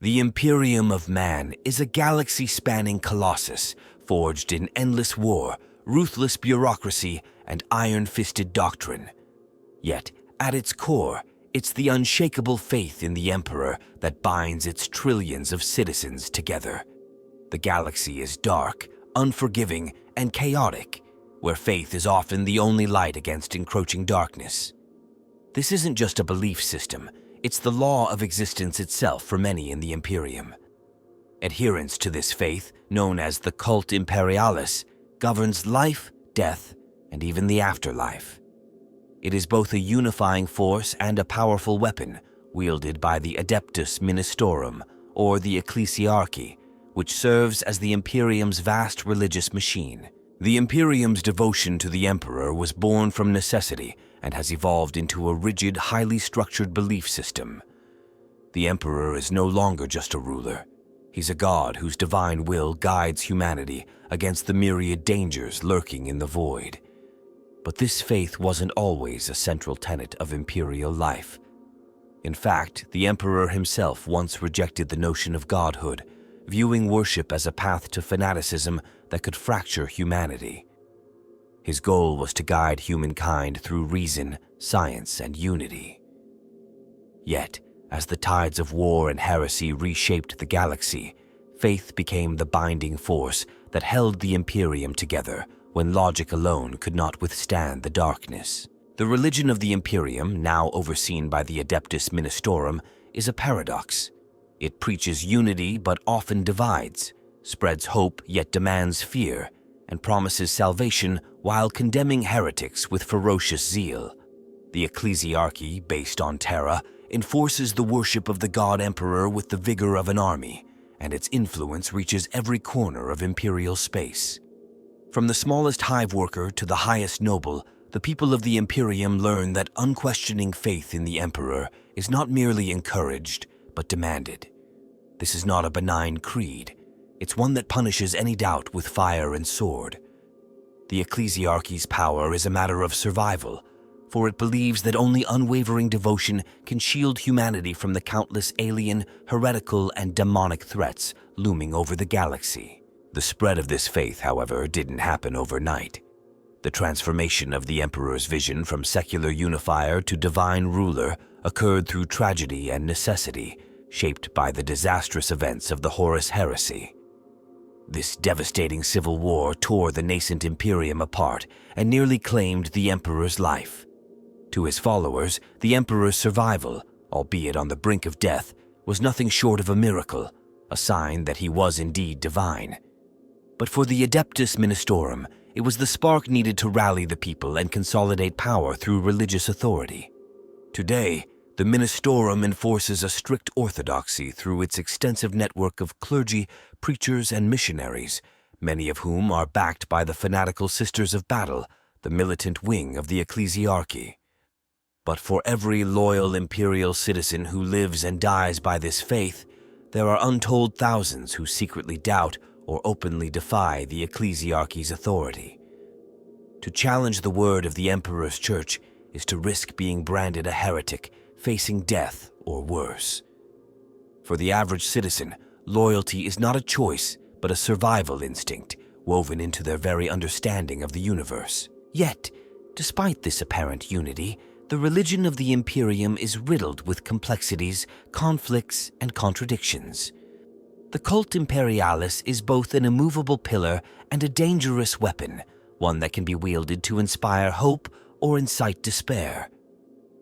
The Imperium of Man is a galaxy-spanning colossus, forged in endless war, ruthless bureaucracy, and iron-fisted doctrine. Yet, at its core, it's the unshakable faith in the Emperor that binds its trillions of citizens together. The galaxy is dark, unforgiving, and chaotic, where faith is often the only light against encroaching darkness. This isn't just a belief system, it's the law of existence itself for many in the Imperium. Adherence to this faith, known as the cult imperialis, governs life, death, and even the afterlife. It is both a unifying force and a powerful weapon, wielded by the Adeptus Ministorum, or the ecclesiarchy, which serves as the Imperium's vast religious machine. The Imperium's devotion to the Emperor was born from necessity and has evolved into a rigid, highly structured belief system. The Emperor is no longer just a ruler. He's a god whose divine will guides humanity against the myriad dangers lurking in the void. But this faith wasn't always a central tenet of imperial life. In fact, the Emperor himself once rejected the notion of godhood, viewing worship as a path to fanaticism that could fracture humanity. His goal was to guide humankind through reason, science, and unity. Yet, as the tides of war and heresy reshaped the galaxy, faith became the binding force that held the Imperium together when logic alone could not withstand the darkness. The religion of the Imperium, now overseen by the Adeptus Ministorum, is a paradox. It preaches unity but often divides, spreads hope yet demands fear, and promises salvation while condemning heretics with ferocious zeal. The ecclesiarchy, based on Terra, enforces the worship of the god emperor with the vigor of an army, and its influence reaches every corner of imperial space. From the smallest hive worker to the highest noble, the people of the Imperium learn that unquestioning faith in the emperor is not merely encouraged, but demanded. This is not a benign creed. It's one that punishes any doubt with fire and sword. The ecclesiarchy's power is a matter of survival, for it believes that only unwavering devotion can shield humanity from the countless alien, heretical, and demonic threats looming over the galaxy. The spread of this faith, however, didn't happen overnight. The transformation of the Emperor's vision from secular unifier to divine ruler occurred through tragedy and necessity, shaped by the disastrous events of the Horus heresy. This devastating civil war tore the nascent Imperium apart and nearly claimed the Emperor's life. To his followers, the Emperor's survival, albeit on the brink of death, was nothing short of a miracle, a sign that he was indeed divine. But for the Adeptus Ministorum, it was the spark needed to rally the people and consolidate power through religious authority. Today, the Ministorum enforces a strict orthodoxy through its extensive network of clergy, preachers, and missionaries, many of whom are backed by the fanatical Sisters of Battle, the militant wing of the ecclesiarchy. But for every loyal imperial citizen who lives and dies by this faith, there are untold thousands who secretly doubt or openly defy the ecclesiarchy's authority. To challenge the word of the Emperor's Church is to risk being branded a heretic, facing death or worse. For the average citizen, loyalty is not a choice, but a survival instinct woven into their very understanding of the universe. Yet, despite this apparent unity, the religion of the Imperium is riddled with complexities, conflicts, and contradictions. The cult imperialis is both an immovable pillar and a dangerous weapon, one that can be wielded to inspire hope or incite despair.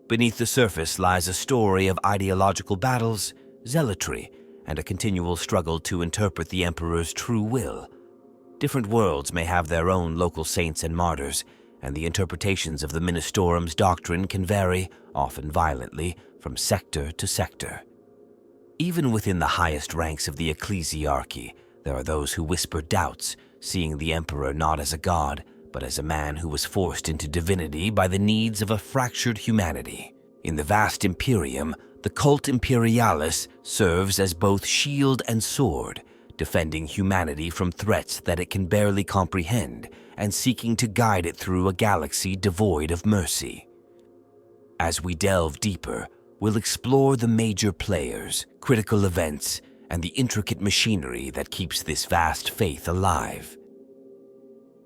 Beneath the surface lies a story of ideological battles, zealotry, and a continual struggle to interpret the Emperor's true will. Different worlds may have their own local saints and martyrs, and the interpretations of the Ministorum's doctrine can vary, often violently, from sector to sector. Even within the highest ranks of the ecclesiarchy, there are those who whisper doubts, seeing the Emperor not as a god, but as a man who was forced into divinity by the needs of a fractured humanity. In the vast Imperium, the cult imperialis serves as both shield and sword, defending humanity from threats that it can barely comprehend and seeking to guide it through a galaxy devoid of mercy. As we delve deeper, we'll explore the major players, critical events, and the intricate machinery that keeps this vast faith alive.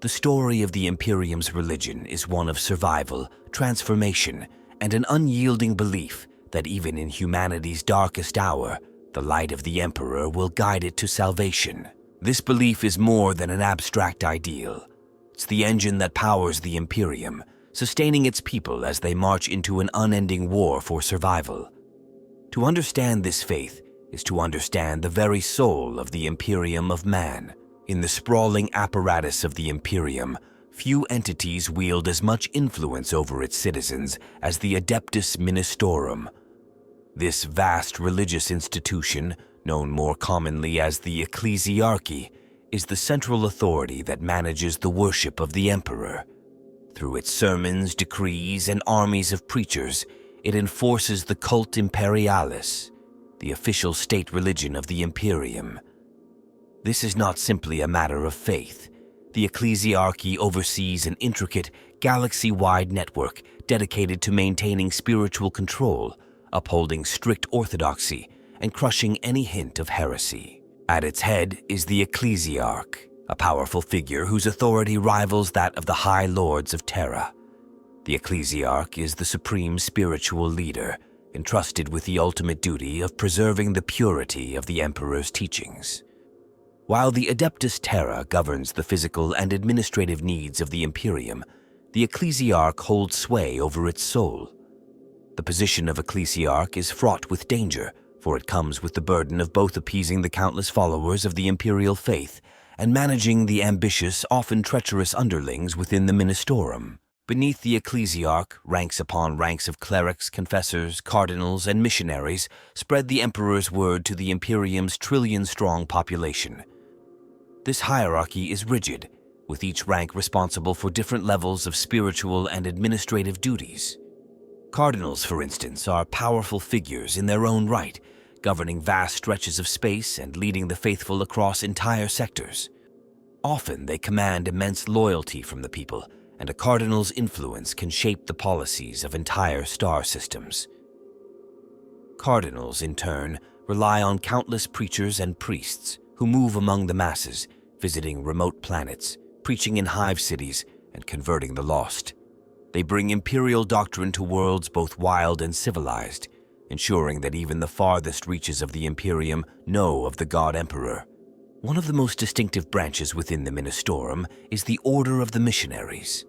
The story of the Imperium's religion is one of survival, transformation, and an unyielding belief that even in humanity's darkest hour, the light of the Emperor will guide it to salvation. This belief is more than an abstract ideal. It's the engine that powers the Imperium, sustaining its people as they march into an unending war for survival. To understand this faith is to understand the very soul of the Imperium of man. In the sprawling apparatus of the Imperium, few entities wield as much influence over its citizens as the Adeptus Ministorum. This vast religious institution, known more commonly as the ecclesiarchy, is the central authority that manages the worship of the Emperor. Through its sermons, decrees, and armies of preachers, it enforces the cult imperialis, the official state religion of the Imperium. This is not simply a matter of faith. The ecclesiarchy oversees an intricate, galaxy-wide network dedicated to maintaining spiritual control, upholding strict orthodoxy, and crushing any hint of heresy. At its head is the ecclesiarch, a powerful figure whose authority rivals that of the High Lords of Terra. The ecclesiarch is the supreme spiritual leader, entrusted with the ultimate duty of preserving the purity of the Emperor's teachings. While the Adeptus Terra governs the physical and administrative needs of the Imperium, the ecclesiarch holds sway over its soul. The position of ecclesiarch is fraught with danger, for it comes with the burden of both appeasing the countless followers of the imperial faith and managing the ambitious, often treacherous underlings within the Ministorum. Beneath the ecclesiarch, ranks upon ranks of clerics, confessors, cardinals, and missionaries spread the Emperor's word to the Imperium's trillion-strong population. This hierarchy is rigid, with each rank responsible for different levels of spiritual and administrative duties. Cardinals, for instance, are powerful figures in their own right, governing vast stretches of space and leading the faithful across entire sectors. Often they command immense loyalty from the people, and a cardinal's influence can shape the policies of entire star systems. Cardinals, in turn, rely on countless preachers and priests who move among the masses, visiting remote planets, preaching in hive cities, and converting the lost. They bring imperial doctrine to worlds both wild and civilized, ensuring that even the farthest reaches of the Imperium know of the God Emperor. One of the most distinctive branches within the Ministorum is the Order of the Missionaries.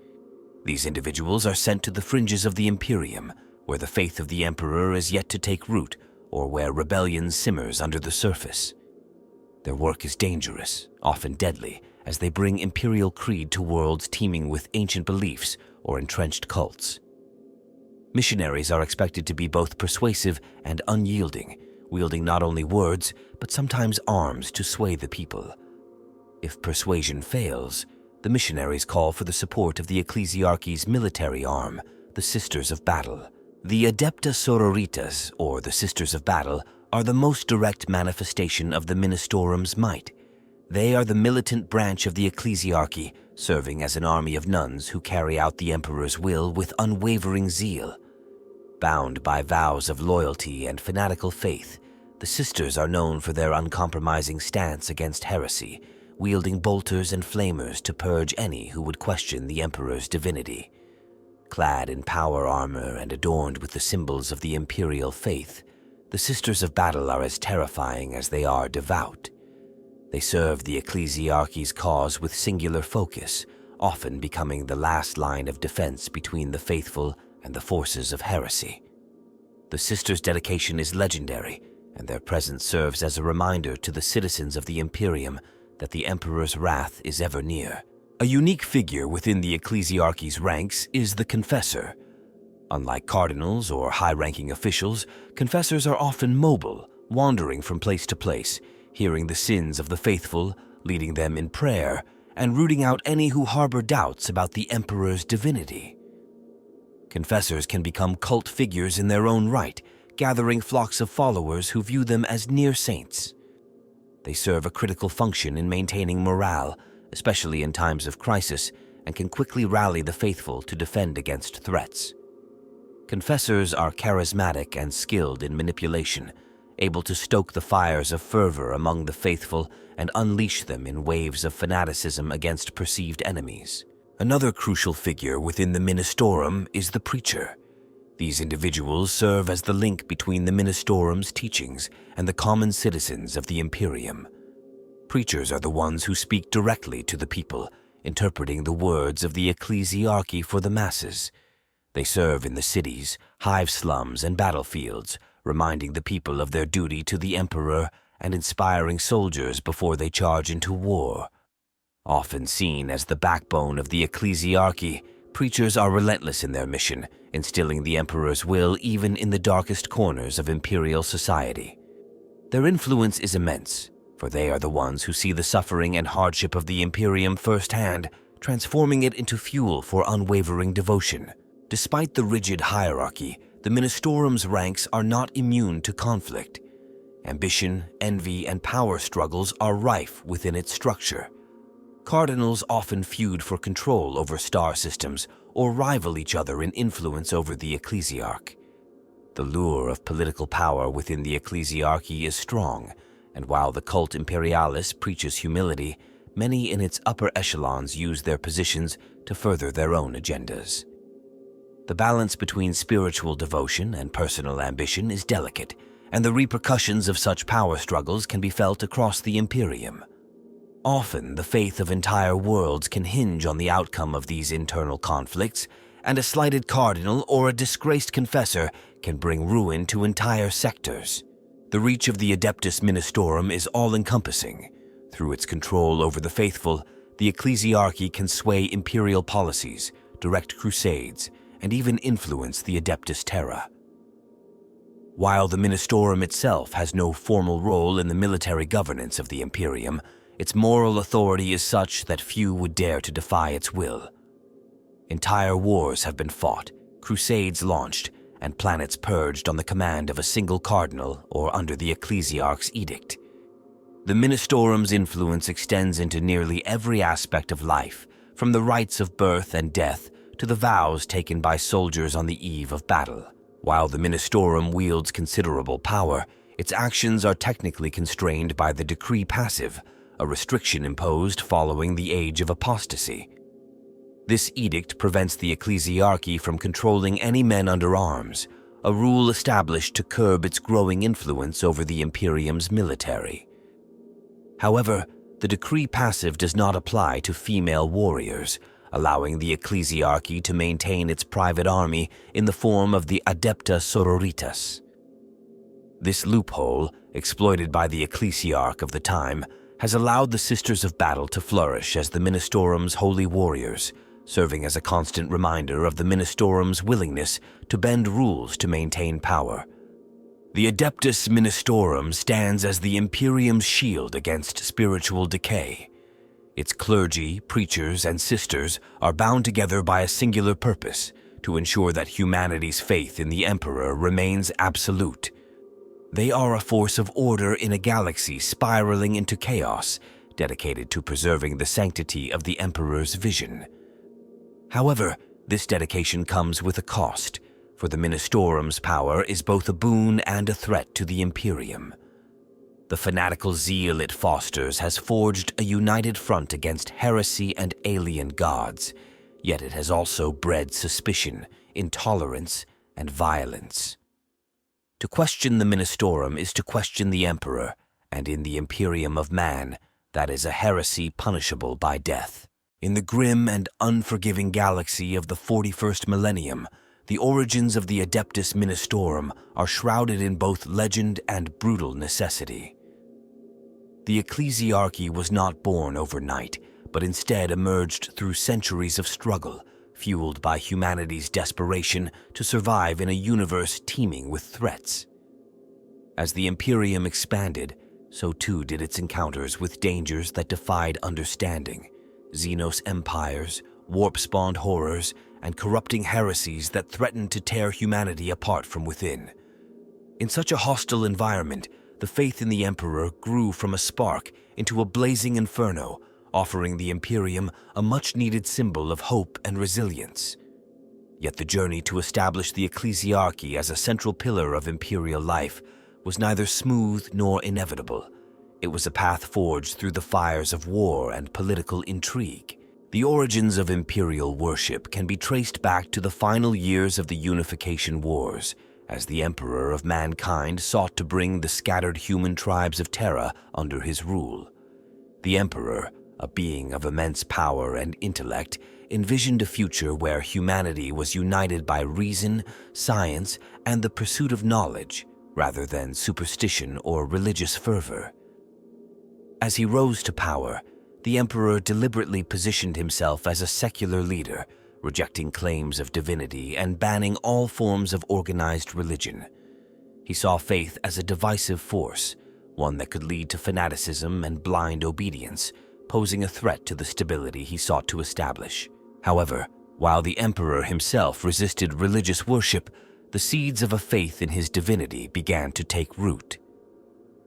These individuals are sent to the fringes of the Imperium, where the faith of the Emperor is yet to take root, or where rebellion simmers under the surface. Their work is dangerous, often deadly, as they bring imperial creed to worlds teeming with ancient beliefs or entrenched cults. Missionaries are expected to be both persuasive and unyielding, wielding not only words, but sometimes arms to sway the people. If persuasion fails, the missionaries call for the support of the ecclesiarchy's military arm, the Sisters of Battle. The Adepta Sororitas, or the Sisters of Battle, are the most direct manifestation of the Ministorum's might. They are the militant branch of the ecclesiarchy, serving as an army of nuns who carry out the Emperor's will with unwavering zeal. Bound by vows of loyalty and fanatical faith, the sisters are known for their uncompromising stance against heresy, wielding bolters and flamers to purge any who would question the Emperor's divinity. Clad in power armor and adorned with the symbols of the imperial faith, the Sisters of Battle are as terrifying as they are devout. They serve the ecclesiarchy's cause with singular focus, often becoming the last line of defense between the faithful and the forces of heresy. The sisters' dedication is legendary, and their presence serves as a reminder to the citizens of the Imperium that the Emperor's wrath is ever near. A unique figure within the ecclesiarchy's ranks is the confessor. Unlike cardinals or high-ranking officials, confessors are often mobile, wandering from place to place, hearing the sins of the faithful, leading them in prayer, and rooting out any who harbor doubts about the Emperor's divinity. Confessors can become cult figures in their own right, gathering flocks of followers who view them as near saints. They serve a critical function in maintaining morale, especially in times of crisis, and can quickly rally the faithful to defend against threats. Confessors are charismatic and skilled in manipulation, able to stoke the fires of fervor among the faithful and unleash them in waves of fanaticism against perceived enemies. Another crucial figure within the Ministorum is the preacher. These individuals serve as the link between the Ministorum's teachings and the common citizens of the Imperium. Preachers are the ones who speak directly to the people, interpreting the words of the ecclesiarchy for the masses. They serve in the cities, hive slums, and battlefields, reminding the people of their duty to the Emperor and inspiring soldiers before they charge into war. Often seen as the backbone of the ecclesiarchy, preachers are relentless in their mission, instilling the Emperor's will even in the darkest corners of imperial society. Their influence is immense, for they are the ones who see the suffering and hardship of the Imperium firsthand, transforming it into fuel for unwavering devotion. Despite the rigid hierarchy, the Ministorum's ranks are not immune to conflict. Ambition, envy, and power struggles are rife within its structure. Cardinals often feud for control over star systems or rival each other in influence over the ecclesiarch. The lure of political power within the ecclesiarchy is strong, and while the cult imperialis preaches humility, many in its upper echelons use their positions to further their own agendas. The balance between spiritual devotion and personal ambition is delicate, and the repercussions of such power struggles can be felt across the Imperium. Often, the faith of entire worlds can hinge on the outcome of these internal conflicts, and a slighted cardinal or a disgraced confessor can bring ruin to entire sectors. The reach of the Adeptus Ministorum is all-encompassing. Through its control over the faithful, the ecclesiarchy can sway imperial policies, direct crusades, and even influence the Adeptus Terra. While the Ministorum itself has no formal role in the military governance of the Imperium, its moral authority is such that few would dare to defy its will. Entire wars have been fought, crusades launched, and planets purged on the command of a single cardinal or under the ecclesiarch's edict. The Ministorum's influence extends into nearly every aspect of life, from the rites of birth and death to the vows taken by soldiers on the eve of battle. While the Ministorum wields considerable power, its actions are technically constrained by the decree passive, a restriction imposed following the age of apostasy. This edict prevents the ecclesiarchy from controlling any men under arms, a rule established to curb its growing influence over the Imperium's military. However, the decree passive does not apply to female warriors, allowing the ecclesiarchy to maintain its private army in the form of the Adepta Sororitas. This loophole, exploited by the ecclesiarch of the time, has allowed the Sisters of Battle to flourish as the Ministorum's holy warriors, serving as a constant reminder of the Ministorum's willingness to bend rules to maintain power. The Adeptus Ministorum stands as the Imperium's shield against spiritual decay. Its clergy, preachers, and sisters are bound together by a singular purpose: to ensure that humanity's faith in the Emperor remains absolute. They are a force of order in a galaxy spiraling into chaos, dedicated to preserving the sanctity of the Emperor's vision. However, this dedication comes with a cost, for the Ministorum's power is both a boon and a threat to the Imperium. The fanatical zeal it fosters has forged a united front against heresy and alien gods, yet it has also bred suspicion, intolerance, and violence. To question the Ministorum is to question the Emperor, and in the Imperium of man, that is a heresy punishable by death. In the grim and unforgiving galaxy of the 41st millennium, the origins of the Adeptus Ministorum are shrouded in both legend and brutal necessity. The ecclesiarchy was not born overnight, but instead emerged through centuries of struggle, fueled by humanity's desperation to survive in a universe teeming with threats. As the Imperium expanded, so too did its encounters with dangers that defied understanding: Xenos empires, warp-spawned horrors, and corrupting heresies that threatened to tear humanity apart from within. In such a hostile environment, the faith in the Emperor grew from a spark into a blazing inferno, offering the Imperium a much-needed symbol of hope and resilience. Yet the journey to establish the ecclesiarchy as a central pillar of imperial life was neither smooth nor inevitable. It was a path forged through the fires of war and political intrigue. The origins of imperial worship can be traced back to the final years of the Unification Wars, as the Emperor of Mankind sought to bring the scattered human tribes of Terra under his rule. The Emperor, a being of immense power and intellect, envisioned a future where humanity was united by reason, science, and the pursuit of knowledge, rather than superstition or religious fervor. As he rose to power, the Emperor deliberately positioned himself as a secular leader, rejecting claims of divinity and banning all forms of organized religion. He saw faith as a divisive force, one that could lead to fanaticism and blind obedience, posing a threat to the stability he sought to establish. However, while the Emperor himself resisted religious worship, the seeds of a faith in his divinity began to take root.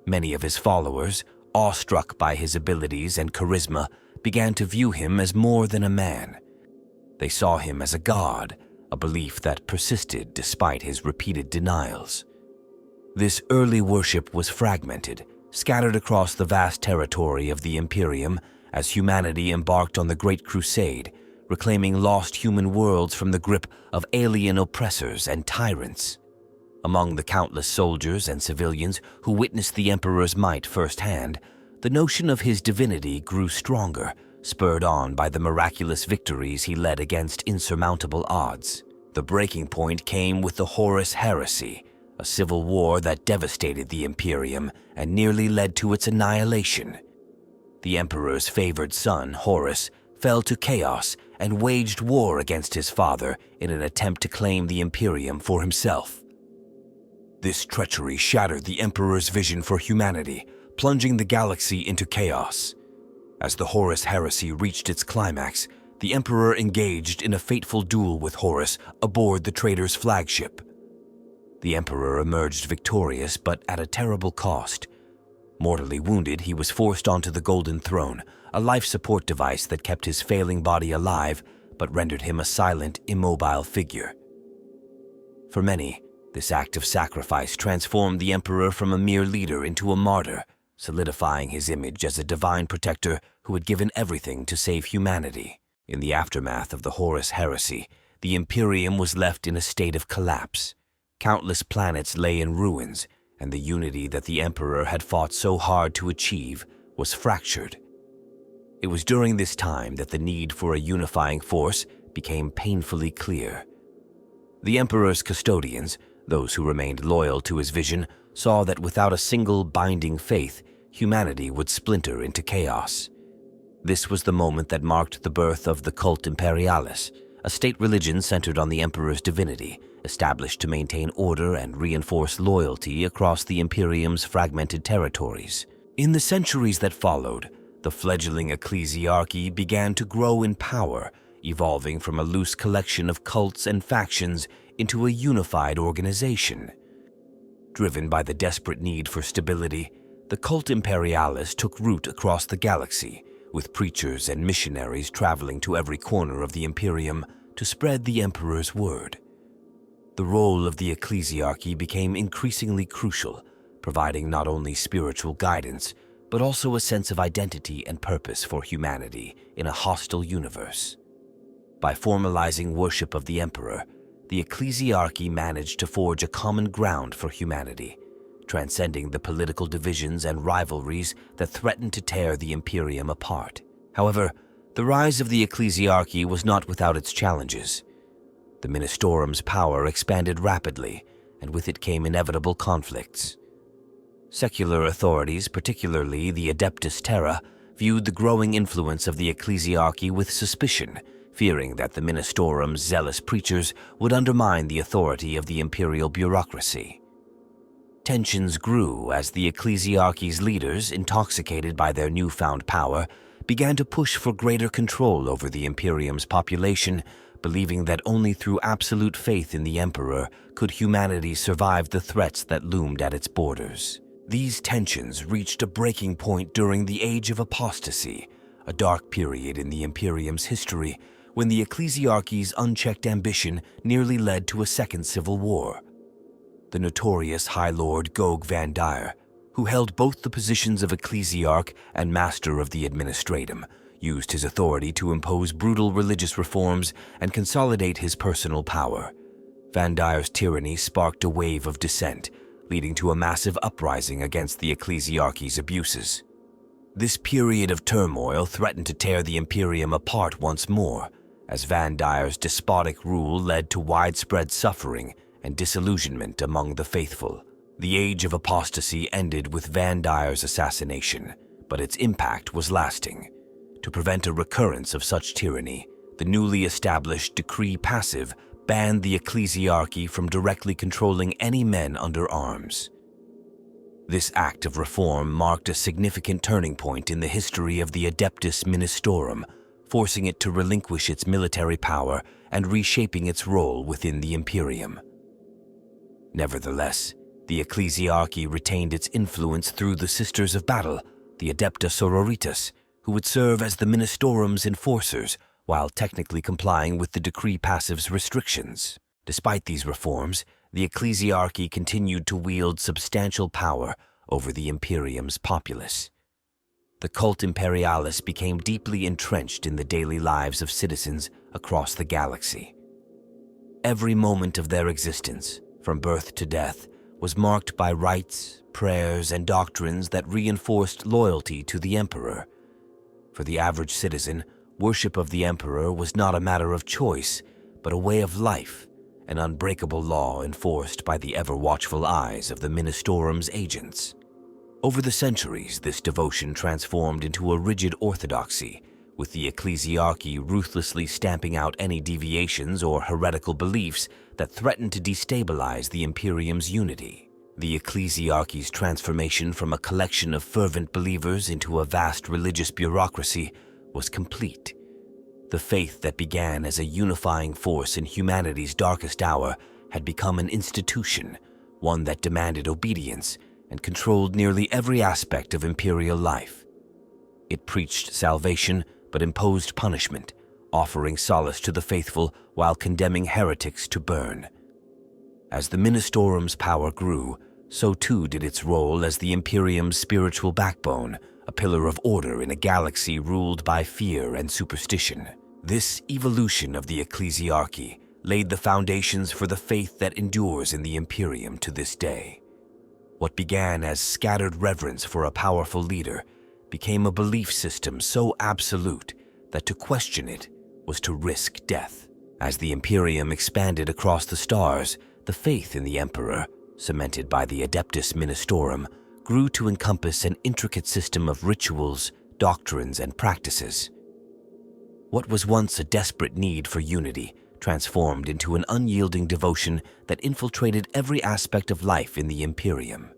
Many of his followers, awestruck by his abilities and charisma, began to view him as more than a man. They saw him as a god, a belief that persisted despite his repeated denials. This early worship was fragmented, scattered across the vast territory of the Imperium as humanity embarked on the Great Crusade, reclaiming lost human worlds from the grip of alien oppressors and tyrants. Among the countless soldiers and civilians who witnessed the Emperor's might firsthand, the notion of his divinity grew stronger, spurred on by the miraculous victories he led against insurmountable odds. The breaking point came with the Horus heresy, a civil war that devastated the Imperium and nearly led to its annihilation. The Emperor's favored son, Horus, fell to chaos and waged war against his father in an attempt to claim the Imperium for himself. This treachery shattered the Emperor's vision for humanity, plunging the galaxy into chaos. As the Horus heresy reached its climax, the Emperor engaged in a fateful duel with Horus aboard the traitor's flagship. The Emperor emerged victorious, but at a terrible cost. Mortally wounded, he was forced onto the Golden Throne, a life support device that kept his failing body alive but rendered him a silent, immobile figure. For many, this act of sacrifice transformed the Emperor from a mere leader into a martyr, solidifying his image as a divine protector who had given everything to save humanity. In the aftermath of the Horus heresy, the Imperium was left in a state of collapse. Countless planets lay in ruins, and the unity that the Emperor had fought so hard to achieve was fractured. It was during this time that the need for a unifying force became painfully clear. The Emperor's custodians, those who remained loyal to his vision, saw that without a single binding faith, humanity would splinter into chaos. This was the moment that marked the birth of the cult imperialis, a state religion centered on the Emperor's divinity, established to maintain order and reinforce loyalty across the Imperium's fragmented territories. In the centuries that followed, the fledgling ecclesiarchy began to grow in power, evolving from a loose collection of cults and factions into a unified organization. Driven by the desperate need for stability, the cult imperialis took root across the galaxy, with preachers and missionaries traveling to every corner of the Imperium to spread the Emperor's word. The role of the ecclesiarchy became increasingly crucial, providing not only spiritual guidance, but also a sense of identity and purpose for humanity in a hostile universe. By formalizing worship of the Emperor, the ecclesiarchy managed to forge a common ground for humanity, transcending the political divisions and rivalries that threatened to tear the Imperium apart. However, the rise of the ecclesiarchy was not without its challenges. The Ministorum's power expanded rapidly, and with it came inevitable conflicts. Secular authorities, particularly the Adeptus Terra, viewed the growing influence of the ecclesiarchy with suspicion, fearing that the Ministorum's zealous preachers would undermine the authority of the imperial bureaucracy. Tensions grew as the ecclesiarchy's leaders, intoxicated by their newfound power, began to push for greater control over the Imperium's population, believing that only through absolute faith in the Emperor could humanity survive the threats that loomed at its borders. These tensions reached a breaking point during the Age of Apostasy, a dark period in the Imperium's history when the ecclesiarchy's unchecked ambition nearly led to a second civil war. The notorious High Lord Gog Van Dyer, who held both the positions of ecclesiarch and master of the administratum, used his authority to impose brutal religious reforms and consolidate his personal power. Van Dyer's tyranny sparked a wave of dissent, leading to a massive uprising against the ecclesiarchy's abuses. This period of turmoil threatened to tear the Imperium apart once more, as Van Dyer's despotic rule led to widespread suffering and disillusionment among the faithful. The age of apostasy ended with Van Dyer's assassination, but its impact was lasting. To prevent a recurrence of such tyranny, the newly established decree passive banned the ecclesiarchy from directly controlling any men under arms. This act of reform marked a significant turning point in the history of the Adeptus Ministorum, forcing it to relinquish its military power and reshaping its role within the Imperium. Nevertheless, the ecclesiarchy retained its influence through the Sisters of Battle, the Adepta Sororitas, who would serve as the Ministorum's enforcers while technically complying with the decree passive's restrictions. Despite these reforms, the ecclesiarchy continued to wield substantial power over the Imperium's populace. The cult imperialis became deeply entrenched in the daily lives of citizens across the galaxy. Every moment of their existence, from birth to death, was marked by rites, prayers, and doctrines that reinforced loyalty to the Emperor. For the average citizen, worship of the Emperor was not a matter of choice, but a way of life, an unbreakable law enforced by the ever-watchful eyes of the Ministorum's agents. Over the centuries, this devotion transformed into a rigid orthodoxy, with the ecclesiarchy ruthlessly stamping out any deviations or heretical beliefs that threatened to destabilize the Imperium's unity. The ecclesiarchy's transformation from a collection of fervent believers into a vast religious bureaucracy was complete. The faith that began as a unifying force in humanity's darkest hour had become an institution, one that demanded obedience and controlled nearly every aspect of imperial life. It preached salvation but imposed punishment, offering solace to the faithful while condemning heretics to burn. As the Ministorum's power grew, so too did its role as the Imperium's spiritual backbone, a pillar of order in a galaxy ruled by fear and superstition. This evolution of the ecclesiarchy laid the foundations for the faith that endures in the Imperium to this day. What began as scattered reverence for a powerful leader became a belief system so absolute that to question it was to risk death. As the Imperium expanded across the stars, the faith in the Emperor, cemented by the Adeptus Ministorum, grew to encompass an intricate system of rituals, doctrines, and practices. What was once a desperate need for unity transformed into an unyielding devotion that infiltrated every aspect of life in the Imperium.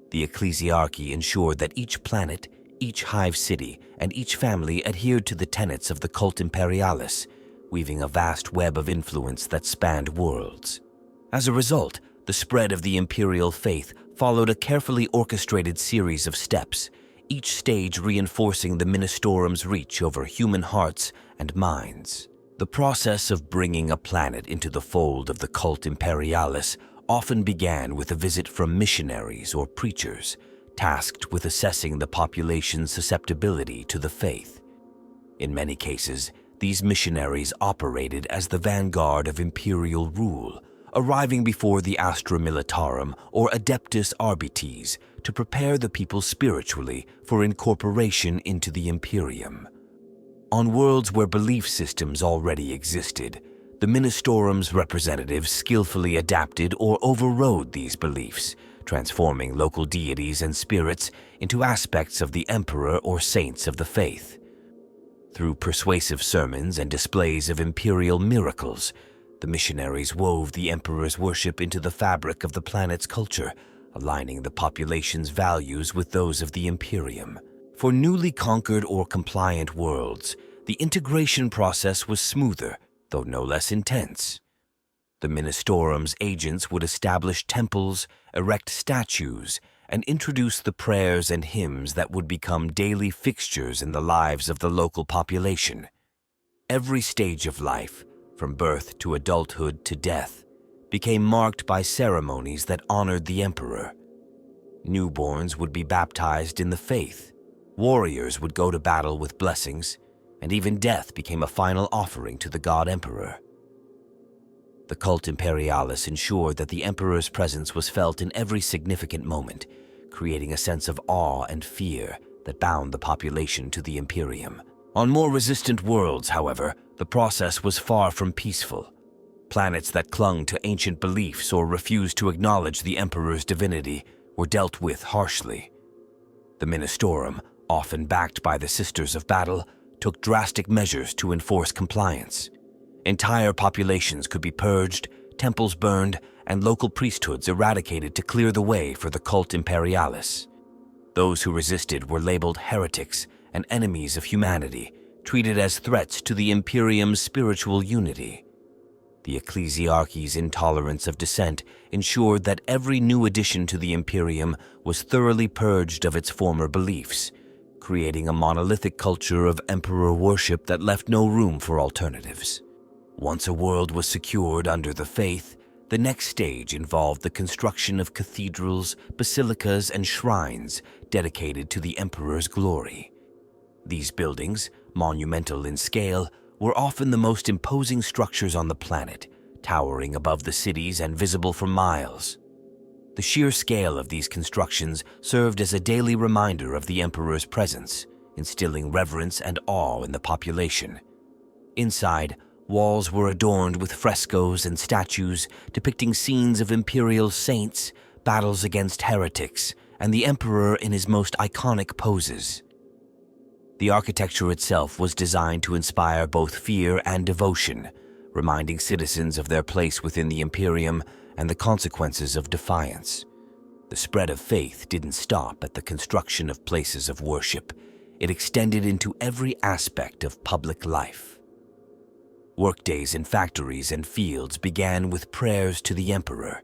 The ecclesiarchy ensured that each planet, each hive city, and each family adhered to the tenets of the cult imperialis, weaving a vast web of influence that spanned worlds. As a result, the spread of the imperial faith followed a carefully orchestrated series of steps, each stage reinforcing the Ministorum's reach over human hearts and minds. The process of bringing a planet into the fold of the cult imperialis often began with a visit from missionaries or preachers, tasked with assessing the population's susceptibility to the faith. In many cases, these missionaries operated as the vanguard of imperial rule, arriving before the Astra Militarum or Adeptus Arbites to prepare the people spiritually for incorporation into the Imperium. On worlds where belief systems already existed, the Ministorum's representatives skillfully adapted or overrode these beliefs, transforming local deities and spirits into aspects of the Emperor or saints of the faith. Through persuasive sermons and displays of imperial miracles, the missionaries wove the Emperor's worship into the fabric of the planet's culture, aligning the population's values with those of the Imperium. For newly conquered or compliant worlds, the integration process was smoother, though no less intense. The Ministorum's agents would establish temples, erect statues, and introduce the prayers and hymns that would become daily fixtures in the lives of the local population. Every stage of life, from birth to adulthood to death, became marked by ceremonies that honored the emperor. Newborns would be baptized in the faith, warriors would go to battle with blessings, and even death became a final offering to the god emperor. The cult imperialis ensured that the emperor's presence was felt in every significant moment, creating a sense of awe and fear that bound the population to the Imperium. On more resistant worlds, however, the process was far from peaceful. Planets that clung to ancient beliefs or refused to acknowledge the emperor's divinity were dealt with harshly. The Ministorum, often backed by the Sisters of Battle, took drastic measures to enforce compliance. Entire populations could be purged, temples burned, and local priesthoods eradicated to clear the way for the cult imperialis. Those who resisted were labeled heretics and enemies of humanity, treated as threats to the Imperium's spiritual unity. The ecclesiarchy's intolerance of dissent ensured that every new addition to the Imperium was thoroughly purged of its former beliefs, creating a monolithic culture of emperor worship that left no room for alternatives. Once a world was secured under the faith, the next stage involved the construction of cathedrals, basilicas, and shrines dedicated to the emperor's glory. These buildings, monumental in scale, were often the most imposing structures on the planet, towering above the cities and visible for miles. The sheer scale of these constructions served as a daily reminder of the emperor's presence, instilling reverence and awe in the population. Inside, walls were adorned with frescoes and statues depicting scenes of imperial saints, battles against heretics, and the emperor in his most iconic poses. The architecture itself was designed to inspire both fear and devotion, reminding citizens of their place within the Imperium and the consequences of defiance. The spread of faith didn't stop at the construction of places of worship. It extended into every aspect of public life. Workdays in factories and fields began with prayers to the emperor.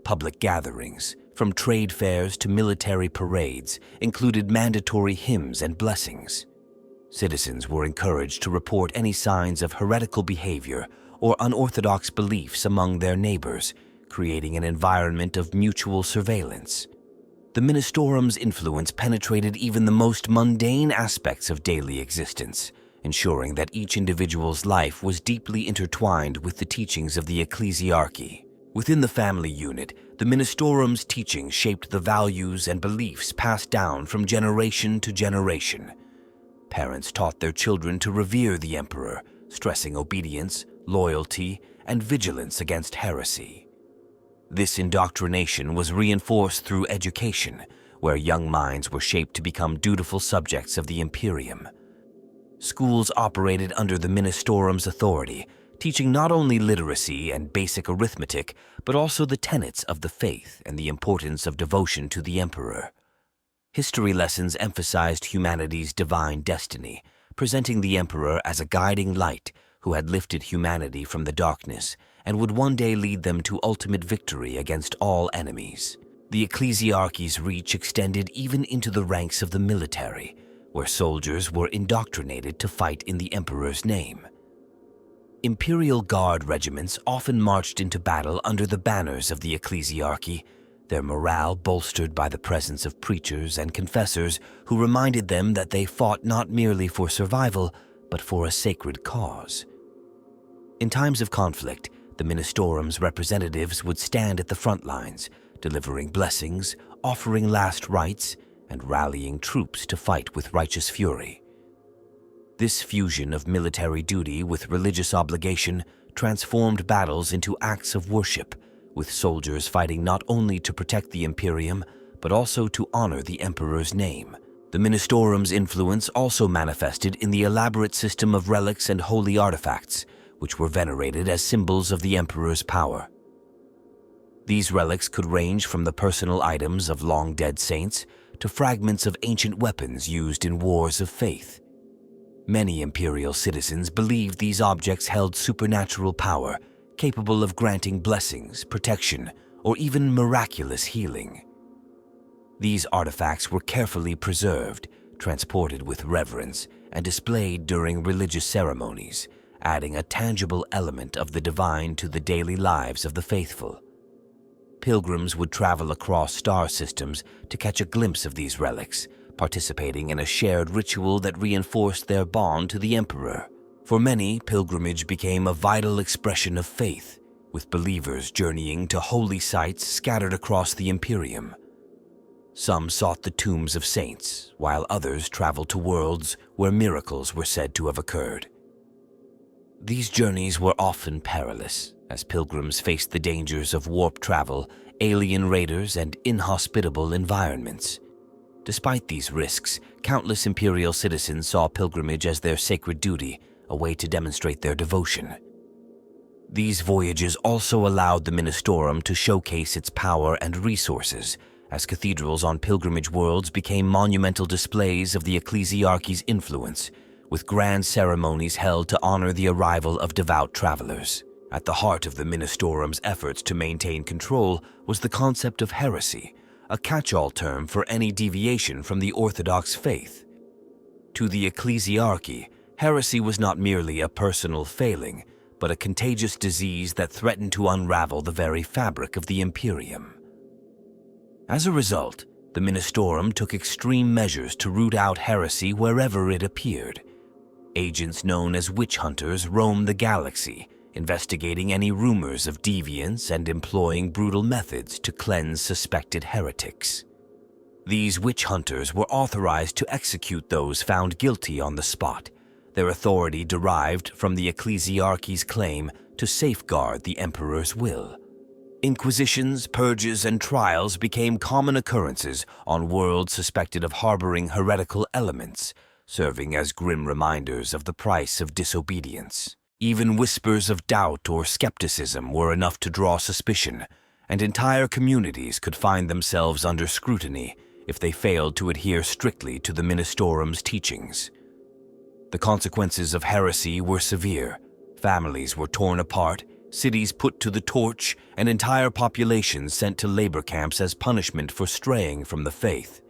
Public gatherings, from trade fairs to military parades, included mandatory hymns and blessings. Citizens were encouraged to report any signs of heretical behavior or unorthodox beliefs among their neighbors, creating an environment of mutual surveillance. The Ministorum's influence penetrated even the most mundane aspects of daily existence, ensuring that each individual's life was deeply intertwined with the teachings of the ecclesiarchy. Within the family unit, the Ministorum's teachings shaped the values and beliefs passed down from generation to generation. Parents taught their children to revere the emperor, stressing obedience, loyalty, and vigilance against heresy. This indoctrination was reinforced through education, where young minds were shaped to become dutiful subjects of the Imperium. Schools operated under the Ministorum's authority, teaching not only literacy and basic arithmetic, but also the tenets of the faith and the importance of devotion to the emperor. History lessons emphasized humanity's divine destiny, presenting the emperor as a guiding light who had lifted humanity from the darkness and would one day lead them to ultimate victory against all enemies. The ecclesiarchy's reach extended even into the ranks of the military, where soldiers were indoctrinated to fight in the emperor's name. Imperial Guard regiments often marched into battle under the banners of the ecclesiarchy, their morale bolstered by the presence of preachers and confessors who reminded them that they fought not merely for survival, but for a sacred cause. In times of conflict, the Ministorum's representatives would stand at the front lines, delivering blessings, offering last rites, and rallying troops to fight with righteous fury. This fusion of military duty with religious obligation transformed battles into acts of worship, with soldiers fighting not only to protect the Imperium, but also to honor the emperor's name. The Ministorum's influence also manifested in the elaborate system of relics and holy artifacts, which were venerated as symbols of the emperor's power. These relics could range from the personal items of long-dead saints to fragments of ancient weapons used in wars of faith. Many imperial citizens believed these objects held supernatural power, capable of granting blessings, protection, or even miraculous healing. These artifacts were carefully preserved, transported with reverence, and displayed during religious ceremonies, adding a tangible element of the divine to the daily lives of the faithful. Pilgrims would travel across star systems to catch a glimpse of these relics, participating in a shared ritual that reinforced their bond to the Emperor. For many, pilgrimage became a vital expression of faith, with believers journeying to holy sites scattered across the Imperium. Some sought the tombs of saints, while others traveled to worlds where miracles were said to have occurred. These journeys were often perilous, as pilgrims faced the dangers of warp travel, alien raiders, and inhospitable environments. Despite these risks, countless Imperial citizens saw pilgrimage as their sacred duty, a way to demonstrate their devotion. These voyages also allowed the Ministorum to showcase its power and resources, as cathedrals on pilgrimage worlds became monumental displays of the ecclesiarchy's influence, with grand ceremonies held to honor the arrival of devout travelers. At the heart of the Ministorum's efforts to maintain control was the concept of heresy, a catch-all term for any deviation from the Orthodox faith. To the ecclesiarchy, heresy was not merely a personal failing, but a contagious disease that threatened to unravel the very fabric of the Imperium. As a result, the Ministorum took extreme measures to root out heresy wherever it appeared. Agents known as witch hunters roamed the galaxy, investigating any rumors of deviance and employing brutal methods to cleanse suspected heretics. These witch hunters were authorized to execute those found guilty on the spot, their authority derived from the ecclesiarchy's claim to safeguard the Emperor's will. Inquisitions, purges, and trials became common occurrences on worlds suspected of harboring heretical elements, serving as grim reminders of the price of disobedience. Even whispers of doubt or skepticism were enough to draw suspicion, and entire communities could find themselves under scrutiny if they failed to adhere strictly to the Ministorum's teachings. The consequences of heresy were severe. Families were torn apart, cities put to the torch, and entire populations sent to labor camps as punishment for straying from the faith.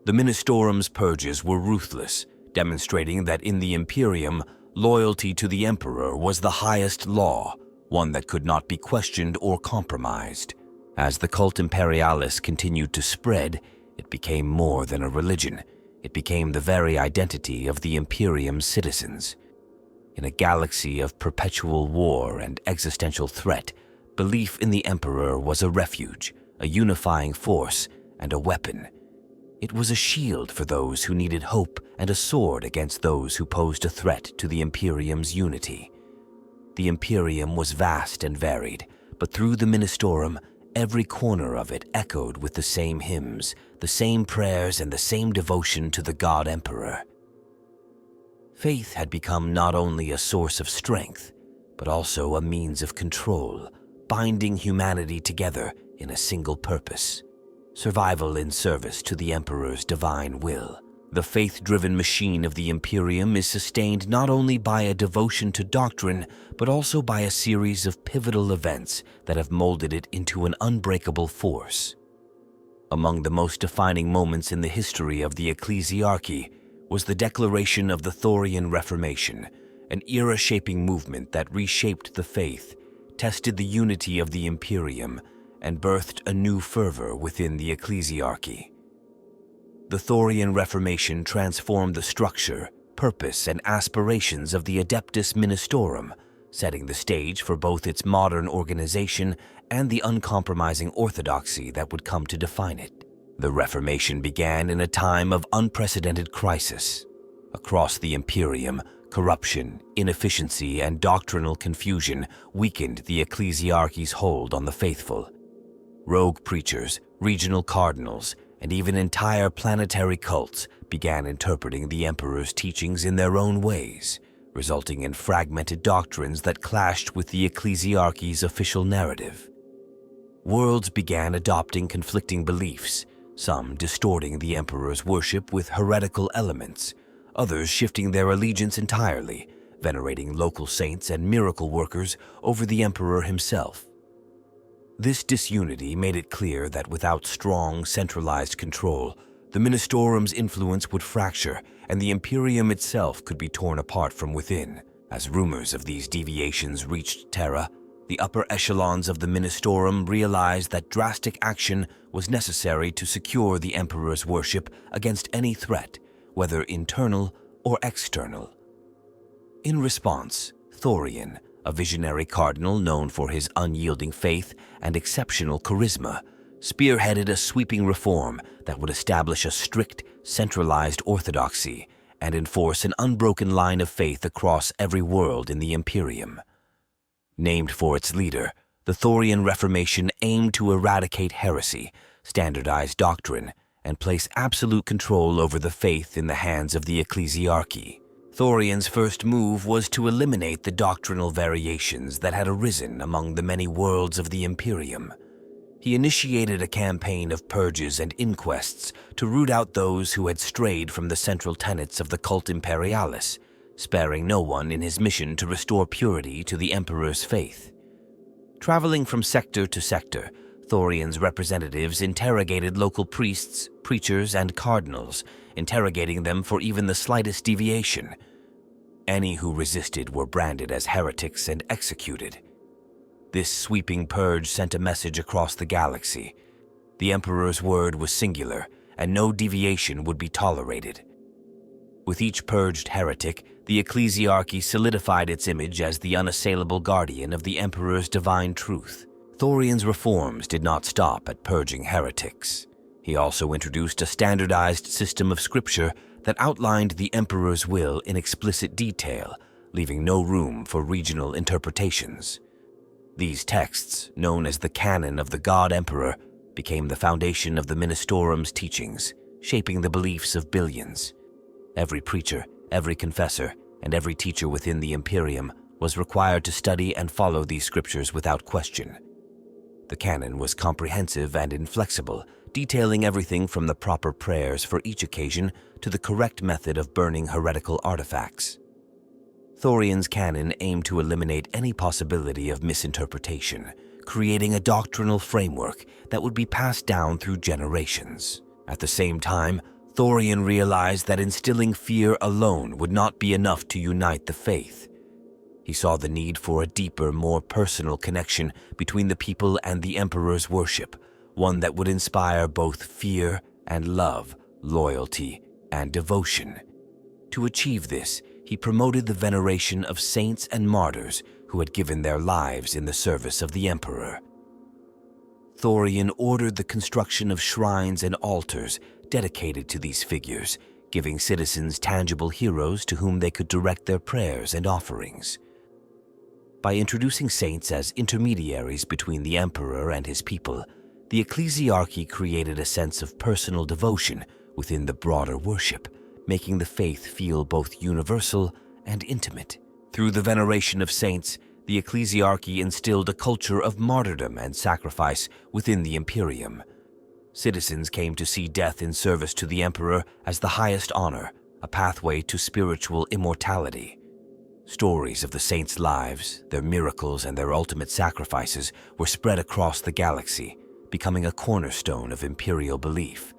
The Ministorum's purges were ruthless, demonstrating that in the Imperium, loyalty to the Emperor was the highest law, one that could not be questioned or compromised. As the cult imperialis continued to spread, it became more than a religion. It became the very identity of the Imperium's citizens. In a galaxy of perpetual war and existential threat, belief in the Emperor was a refuge, a unifying force, and a weapon. It was a shield for those who needed hope and a sword against those who posed a threat to the Imperium's unity. The Imperium was vast and varied, but through the Ministorum, every corner of it echoed with the same hymns, the same prayers, and the same devotion to the God Emperor. Faith had become not only a source of strength, but also a means of control, binding humanity together in a single purpose: survival in service to the Emperor's divine will. The faith-driven machine of the Imperium is sustained not only by a devotion to doctrine, but also by a series of pivotal events that have molded it into an unbreakable force. Among the most defining moments in the history of the ecclesiarchy was the declaration of the Thorian Reformation, an era-shaping movement that reshaped the faith, tested the unity of the Imperium, and birthed a new fervor within the ecclesiarchy. The Thorian Reformation transformed the structure, purpose, and aspirations of the Adeptus Ministorum, setting the stage for both its modern organization and the uncompromising orthodoxy that would come to define it. The Reformation began in a time of unprecedented crisis. Across the Imperium, corruption, inefficiency, and doctrinal confusion weakened the ecclesiarchy's hold on the faithful. Rogue preachers, regional cardinals, and even entire planetary cults began interpreting the Emperor's teachings in their own ways, resulting in fragmented doctrines that clashed with the ecclesiarchy's official narrative. Worlds began adopting conflicting beliefs, some distorting the Emperor's worship with heretical elements, others shifting their allegiance entirely, venerating local saints and miracle workers over the Emperor himself. This disunity made it clear that without strong, centralized control, the Ministorum's influence would fracture, and the Imperium itself could be torn apart from within. As rumors of these deviations reached Terra, the upper echelons of the Ministorum realized that drastic action was necessary to secure the Emperor's worship against any threat, whether internal or external. In response, Thorian, a visionary cardinal known for his unyielding faith and exceptional charisma, spearheaded a sweeping reform that would establish a strict, centralized orthodoxy and enforce an unbroken line of faith across every world in the Imperium. Named for its leader, the Thorian Reformation aimed to eradicate heresy, standardize doctrine, and place absolute control over the faith in the hands of the ecclesiarchy. Thorian's first move was to eliminate the doctrinal variations that had arisen among the many worlds of the Imperium. He initiated a campaign of purges and inquests to root out those who had strayed from the central tenets of the cult imperialis, sparing no one in his mission to restore purity to the Emperor's faith. Traveling from sector to sector, Thorian's representatives interrogated local priests, preachers, and cardinals, interrogating them for even the slightest deviation. Any who resisted were branded as heretics and executed. This sweeping purge sent a message across the galaxy. The Emperor's word was singular, and no deviation would be tolerated. With each purged heretic, the ecclesiarchy solidified its image as the unassailable guardian of the Emperor's divine truth. Thorian's reforms did not stop at purging heretics. He also introduced a standardized system of scripture that outlined the Emperor's will in explicit detail, leaving no room for regional interpretations. These texts, known as the canon of the God Emperor, became the foundation of the Ministorum's teachings, shaping the beliefs of billions. Every preacher, every confessor, and every teacher within the Imperium was required to study and follow these scriptures without question. The canon was comprehensive and inflexible, detailing everything from the proper prayers for each occasion to the correct method of burning heretical artifacts. Thorian's canon aimed to eliminate any possibility of misinterpretation, creating a doctrinal framework that would be passed down through generations. At the same time, Thorian realized that instilling fear alone would not be enough to unite the faith. He saw the need for a deeper, more personal connection between the people and the Emperor's worship, one that would inspire both fear and love, loyalty and devotion. To achieve this, he promoted the veneration of saints and martyrs who had given their lives in the service of the Emperor. Thorian ordered the construction of shrines and altars dedicated to these figures, giving citizens tangible heroes to whom they could direct their prayers and offerings. By introducing saints as intermediaries between the Emperor and his people, the ecclesiarchy created a sense of personal devotion within the broader worship, making the faith feel both universal and intimate. Through the veneration of saints, the ecclesiarchy instilled a culture of martyrdom and sacrifice within the Imperium. Citizens came to see death in service to the Emperor as the highest honor, a pathway to spiritual immortality. Stories of the saints' lives, their miracles, and their ultimate sacrifices were spread across the galaxy, becoming a cornerstone of imperial belief.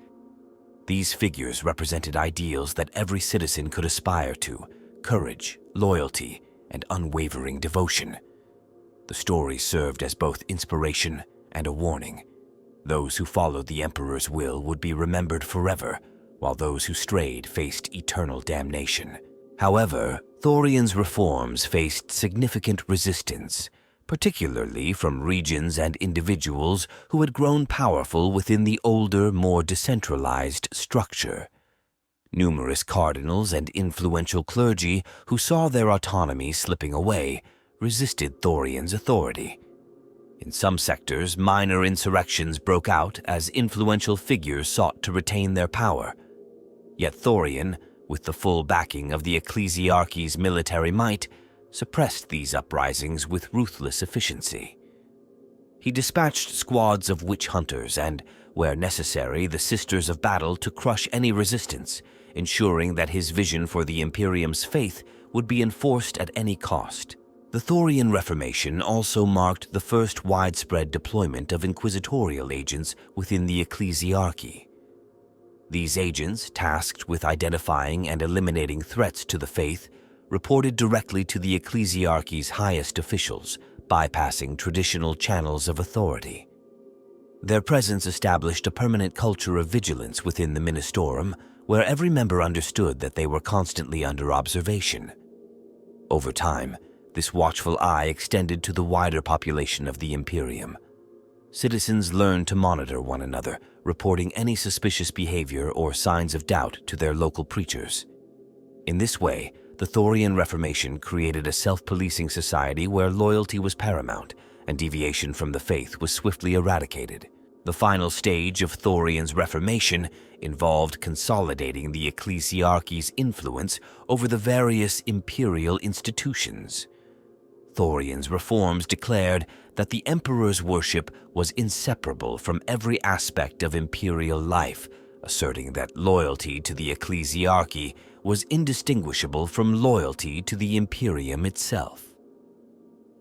These figures represented ideals that every citizen could aspire to: courage, loyalty, and unwavering devotion. The stories served as both inspiration and a warning. Those who followed the Emperor's will would be remembered forever, while those who strayed faced eternal damnation. However, Thorian's reforms faced significant resistance, particularly from regions and individuals who had grown powerful within the older, more decentralized structure. Numerous cardinals and influential clergy who saw their autonomy slipping away resisted Thorian's authority. In some sectors, minor insurrections broke out as influential figures sought to retain their power. Yet Thorian, with the full backing of the ecclesiarchy's military might, suppressed these uprisings with ruthless efficiency. He dispatched squads of witch hunters and, where necessary, the Sisters of Battle to crush any resistance, ensuring that his vision for the Imperium's faith would be enforced at any cost. The Thorian Reformation also marked the first widespread deployment of inquisitorial agents within the ecclesiarchy. These agents, tasked with identifying and eliminating threats to the faith, reported directly to the ecclesiarchy's highest officials, bypassing traditional channels of authority. Their presence established a permanent culture of vigilance within the Ministorum, where every member understood that they were constantly under observation. Over time, this watchful eye extended to the wider population of the Imperium. Citizens learned to monitor one another, reporting any suspicious behavior or signs of doubt to their local preachers. In this way, the Thorian Reformation created a self-policing society where loyalty was paramount and deviation from the faith was swiftly eradicated. The final stage of Thorian's Reformation involved consolidating the ecclesiarchy's influence over the various imperial institutions. Thorian's reforms declared that the emperor's worship was inseparable from every aspect of imperial life, asserting that loyalty to the ecclesiarchy was indistinguishable from loyalty to the Imperium itself.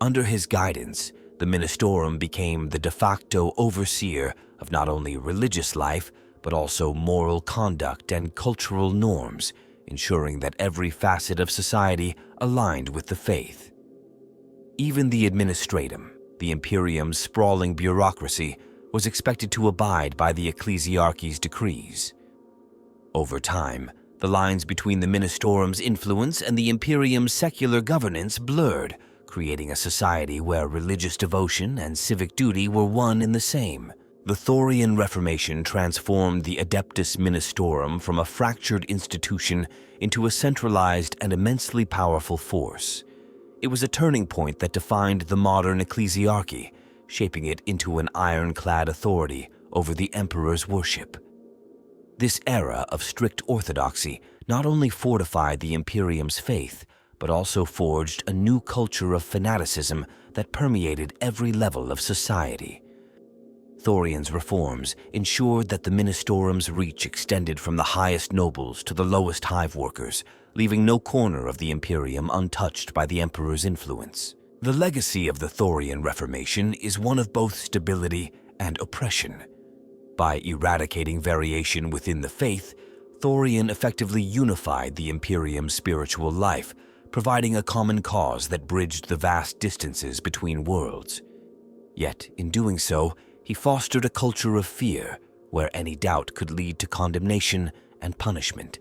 Under his guidance, the Ministorum became the de facto overseer of not only religious life, but also moral conduct and cultural norms, ensuring that every facet of society aligned with the faith. Even the administratum, the Imperium's sprawling bureaucracy, was expected to abide by the ecclesiarchy's decrees. Over time, the lines between the Ministorum's influence and the Imperium's secular governance blurred, creating a society where religious devotion and civic duty were one and the same. The Thorian Reformation transformed the Adeptus Ministorum from a fractured institution into a centralized and immensely powerful force. It was a turning point that defined the modern ecclesiarchy, shaping it into an ironclad authority over the emperor's worship. This era of strict orthodoxy not only fortified the Imperium's faith, but also forged a new culture of fanaticism that permeated every level of society. Thorian's reforms ensured that the Ministorum's reach extended from the highest nobles to the lowest hive workers, leaving no corner of the Imperium untouched by the Emperor's influence. The legacy of the Thorian Reformation is one of both stability and oppression. By eradicating variation within the faith, Thorian effectively unified the Imperium's spiritual life, providing a common cause that bridged the vast distances between worlds. Yet, in doing so, he fostered a culture of fear, where any doubt could lead to condemnation and punishment.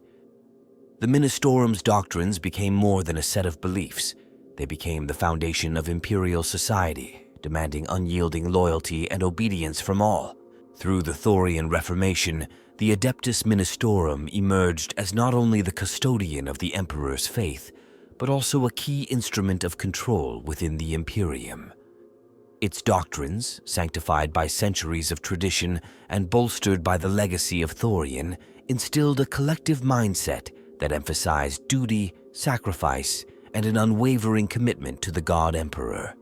The Ministorum's doctrines became more than a set of beliefs. They became the foundation of imperial society, demanding unyielding loyalty and obedience from all. Through the Thorian Reformation, the Adeptus Ministorum emerged as not only the custodian of the Emperor's faith, but also a key instrument of control within the Imperium. Its doctrines, sanctified by centuries of tradition and bolstered by the legacy of Thorian, instilled a collective mindset that emphasized duty, sacrifice, and an unwavering commitment to the God Emperor.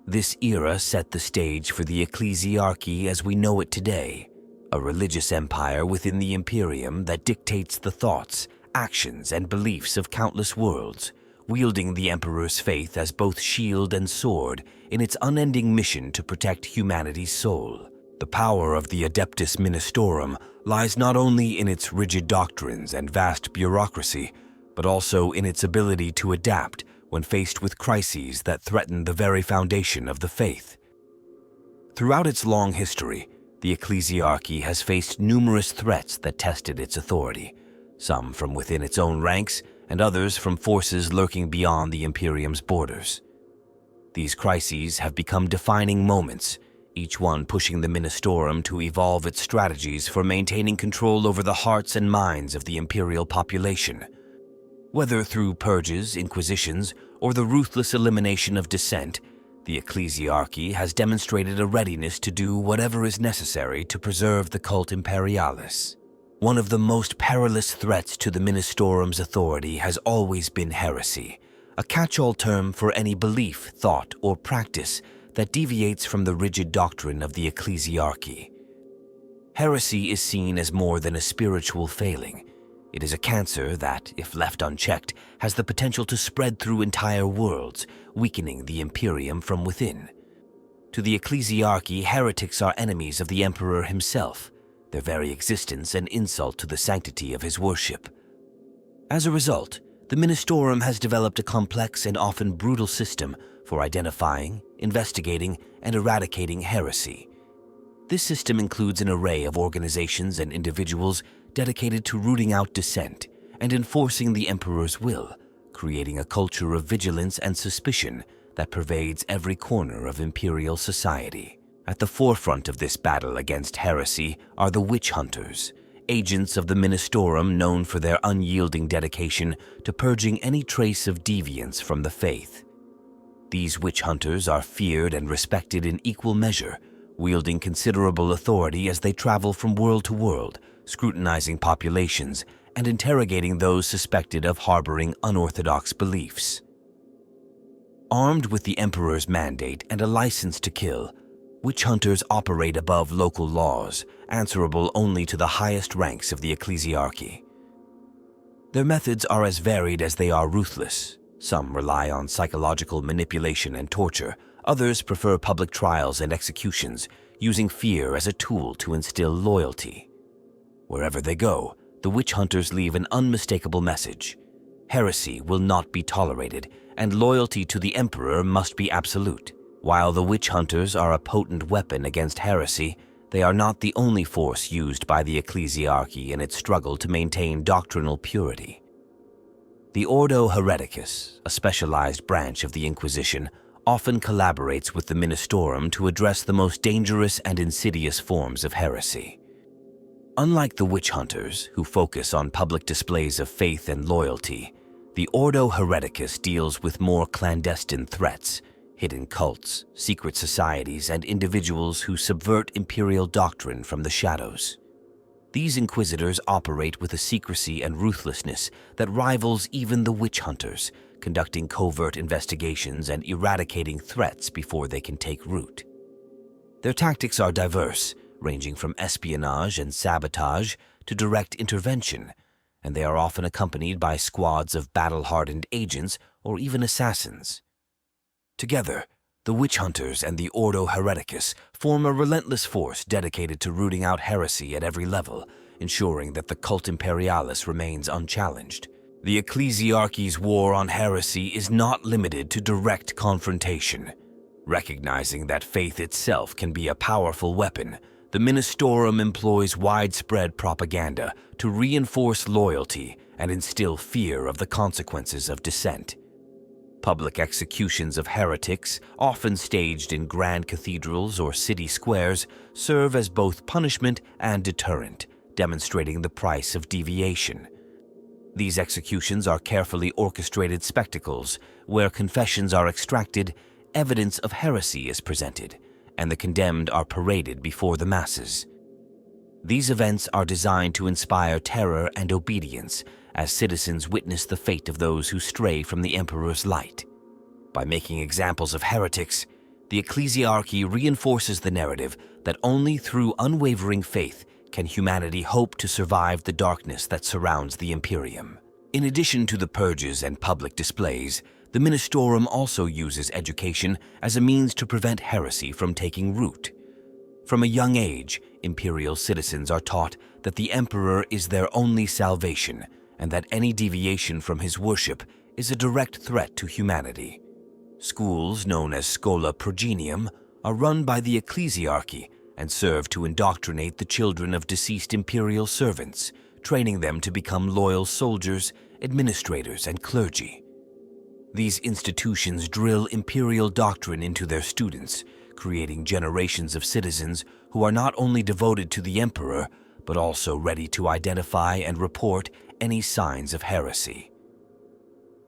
This era set the stage for the ecclesiarchy as we know it today, a religious empire within the Imperium that dictates the thoughts, actions, and beliefs of countless worlds, wielding the Emperor's faith as both shield and sword in its unending mission to protect humanity's soul. The power of the Adeptus Ministorum lies not only in its rigid doctrines and vast bureaucracy, but also in its ability to adapt when faced with crises that threaten the very foundation of the faith. Throughout its long history, the ecclesiarchy has faced numerous threats that tested its authority, some from within its own ranks and others from forces lurking beyond the Imperium's borders. These crises have become defining moments, each one pushing the Ministorum to evolve its strategies for maintaining control over the hearts and minds of the imperial population. Whether through purges, inquisitions, or the ruthless elimination of dissent, the ecclesiarchy has demonstrated a readiness to do whatever is necessary to preserve the cult imperialis. One of the most perilous threats to the Ministorum's authority has always been heresy, a catch-all term for any belief, thought, or practice that deviates from the rigid doctrine of the ecclesiarchy. Heresy is seen as more than a spiritual failing. It is a cancer that, if left unchecked, has the potential to spread through entire worlds, weakening the Imperium from within. To the ecclesiarchy, heretics are enemies of the Emperor himself. their very existence an insult to the sanctity of his worship. As a result, the Ministorum has developed a complex and often brutal system for identifying, investigating, and eradicating heresy. This system includes an array of organizations and individuals dedicated to rooting out dissent and enforcing the Emperor's will, creating a culture of vigilance and suspicion that pervades every corner of imperial society. At the forefront of this battle against heresy are the witch hunters, agents of the Ministorum known for their unyielding dedication to purging any trace of deviance from the faith. These witch hunters are feared and respected in equal measure, wielding considerable authority as they travel from world to world, scrutinizing populations and interrogating those suspected of harboring unorthodox beliefs. Armed with the Emperor's mandate and a license to kill, witch hunters operate above local laws, answerable only to the highest ranks of the ecclesiarchy. Their methods are as varied as they are ruthless. Some rely on psychological manipulation and torture. Others prefer public trials and executions, using fear as a tool to instill loyalty. Wherever they go, the witch hunters leave an unmistakable message. Heresy will not be tolerated, and loyalty to the Emperor must be absolute. While the witch hunters are a potent weapon against heresy, they are not the only force used by the ecclesiarchy in its struggle to maintain doctrinal purity. The Ordo Hereticus, a specialized branch of the Inquisition, often collaborates with the Ministorum to address the most dangerous and insidious forms of heresy. Unlike the witch hunters, who focus on public displays of faith and loyalty, the Ordo Hereticus deals with more clandestine threats, hidden cults, secret societies, and individuals who subvert imperial doctrine from the shadows. These inquisitors operate with a secrecy and ruthlessness that rivals even the witch hunters, conducting covert investigations and eradicating threats before they can take root. Their tactics are diverse, ranging from espionage and sabotage to direct intervention, and they are often accompanied by squads of battle-hardened agents or even assassins. Together, the witch hunters and the Ordo Hereticus form a relentless force dedicated to rooting out heresy at every level, ensuring that the cult imperialis remains unchallenged. The ecclesiarchy's war on heresy is not limited to direct confrontation. Recognizing that faith itself can be a powerful weapon, the Ministorum employs widespread propaganda to reinforce loyalty and instill fear of the consequences of dissent. Public executions of heretics, often staged in grand cathedrals or city squares, serve as both punishment and deterrent, demonstrating the price of deviation. These executions are carefully orchestrated spectacles where confessions are extracted, evidence of heresy is presented, and the condemned are paraded before the masses. These events are designed to inspire terror and obedience as citizens witness the fate of those who stray from the Emperor's light. By making examples of heretics, the ecclesiarchy reinforces the narrative that only through unwavering faith can humanity hope to survive the darkness that surrounds the Imperium. In addition to the purges and public displays, the Ministorum also uses education as a means to prevent heresy from taking root. From a young age, imperial citizens are taught that the Emperor is their only salvation and that any deviation from his worship is a direct threat to humanity. Schools, known as Schola Progenium, are run by the ecclesiarchy and serve to indoctrinate the children of deceased imperial servants, training them to become loyal soldiers, administrators, and clergy. These institutions drill imperial doctrine into their students, creating generations of citizens who are not only devoted to the Emperor, but also ready to identify and report any signs of heresy.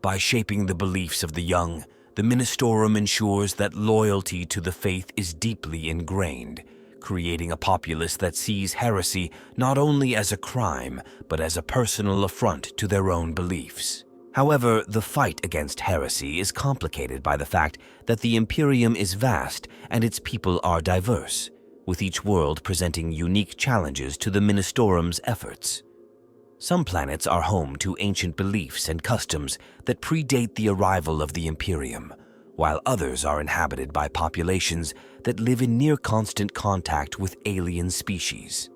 By shaping the beliefs of the young, the Ministorum ensures that loyalty to the faith is deeply ingrained, creating a populace that sees heresy not only as a crime, but as a personal affront to their own beliefs. However, the fight against heresy is complicated by the fact that the Imperium is vast and its people are diverse, with each world presenting unique challenges to the Ministorum's efforts. Some planets are home to ancient beliefs and customs that predate the arrival of the Imperium, while others are inhabited by populations that live in near constant contact with alien species.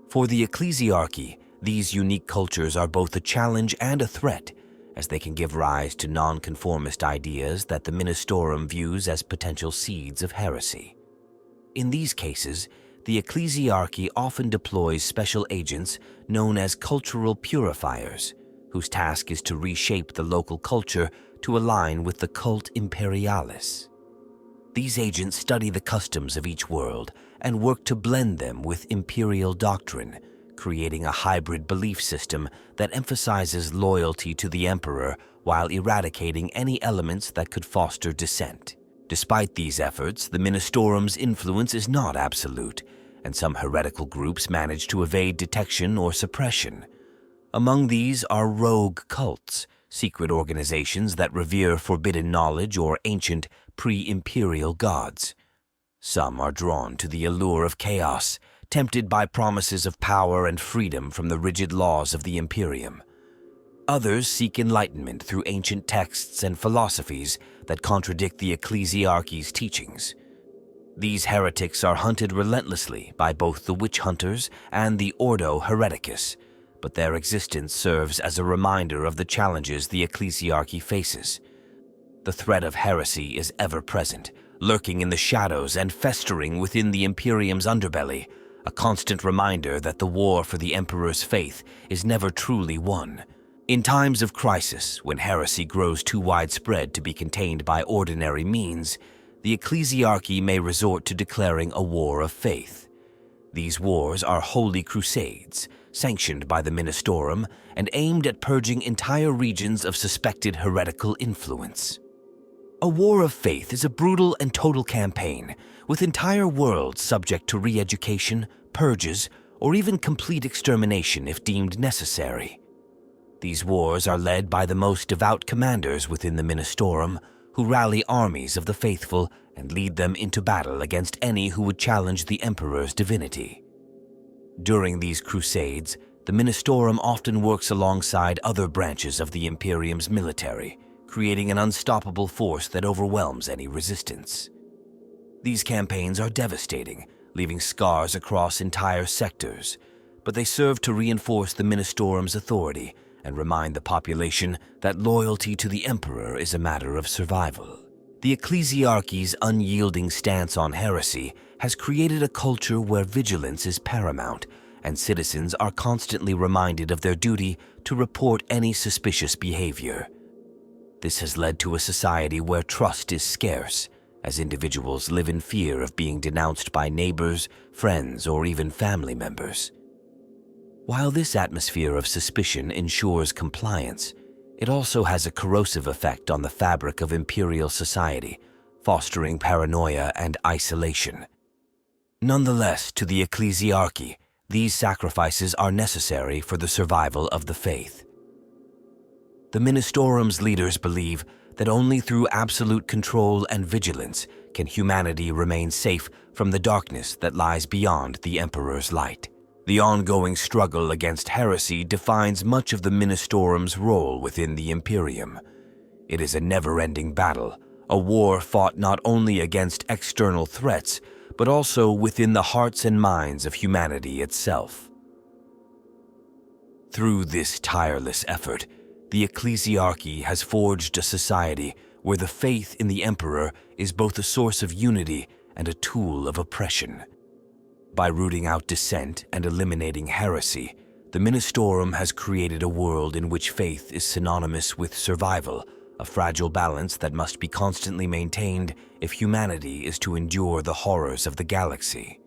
For the ecclesiarchy, these unique cultures are both a challenge and a threat, as they can give rise to nonconformist ideas that the Ministorum views as potential seeds of heresy. In these cases, the ecclesiarchy often deploys special agents known as cultural purifiers, whose task is to reshape the local culture to align with the cult imperialis. These agents study the customs of each world and work to blend them with imperial doctrine, creating a hybrid belief system that emphasizes loyalty to the emperor while eradicating any elements that could foster dissent. Despite these efforts, the Ministorum's influence is not absolute, and some heretical groups manage to evade detection or suppression. Among these are rogue cults, secret organizations that revere forbidden knowledge or ancient pre-imperial gods. Some are drawn to the allure of chaos, tempted by promises of power and freedom from the rigid laws of the Imperium. Others seek enlightenment through ancient texts and philosophies that contradict the ecclesiarchy's teachings. These heretics are hunted relentlessly by both the witch hunters and the Ordo Hereticus, but their existence serves as a reminder of the challenges the ecclesiarchy faces. The threat of heresy is ever present, lurking in the shadows and festering within the Imperium's underbelly, a constant reminder that the war for the Emperor's faith is never truly won. In times of crisis, when heresy grows too widespread to be contained by ordinary means, the ecclesiarchy may resort to declaring a war of faith. These wars are holy crusades, sanctioned by the Ministorum and aimed at purging entire regions of suspected heretical influence. A war of faith is a brutal and total campaign, with entire worlds subject to re-education, purges, or even complete extermination if deemed necessary. These wars are led by the most devout commanders within the Ministorum, who rally armies of the faithful and lead them into battle against any who would challenge the Emperor's divinity. During these crusades, the Ministorum often works alongside other branches of the Imperium's military, creating an unstoppable force that overwhelms any resistance. These campaigns are devastating, leaving scars across entire sectors, but they serve to reinforce the Ministorum's authority and remind the population that loyalty to the Emperor is a matter of survival. The ecclesiarchy's unyielding stance on heresy has created a culture where vigilance is paramount, and citizens are constantly reminded of their duty to report any suspicious behavior. This has led to a society where trust is scarce, as individuals live in fear of being denounced by neighbors, friends, or even family members. While this atmosphere of suspicion ensures compliance, it also has a corrosive effect on the fabric of imperial society, fostering paranoia and isolation. Nonetheless, to the ecclesiarchy, these sacrifices are necessary for the survival of the faith. The Ministorum's leaders believe that only through absolute control and vigilance can humanity remain safe from the darkness that lies beyond the Emperor's light. The ongoing struggle against heresy defines much of the Ministorum's role within the Imperium. It is a never-ending battle, a war fought not only against external threats, but also within the hearts and minds of humanity itself. Through this tireless effort, the ecclesiarchy has forged a society where the faith in the Emperor is both a source of unity and a tool of oppression. By rooting out dissent and eliminating heresy, the Ministorum has created a world in which faith is synonymous with survival, a fragile balance that must be constantly maintained if humanity is to endure the horrors of the galaxy.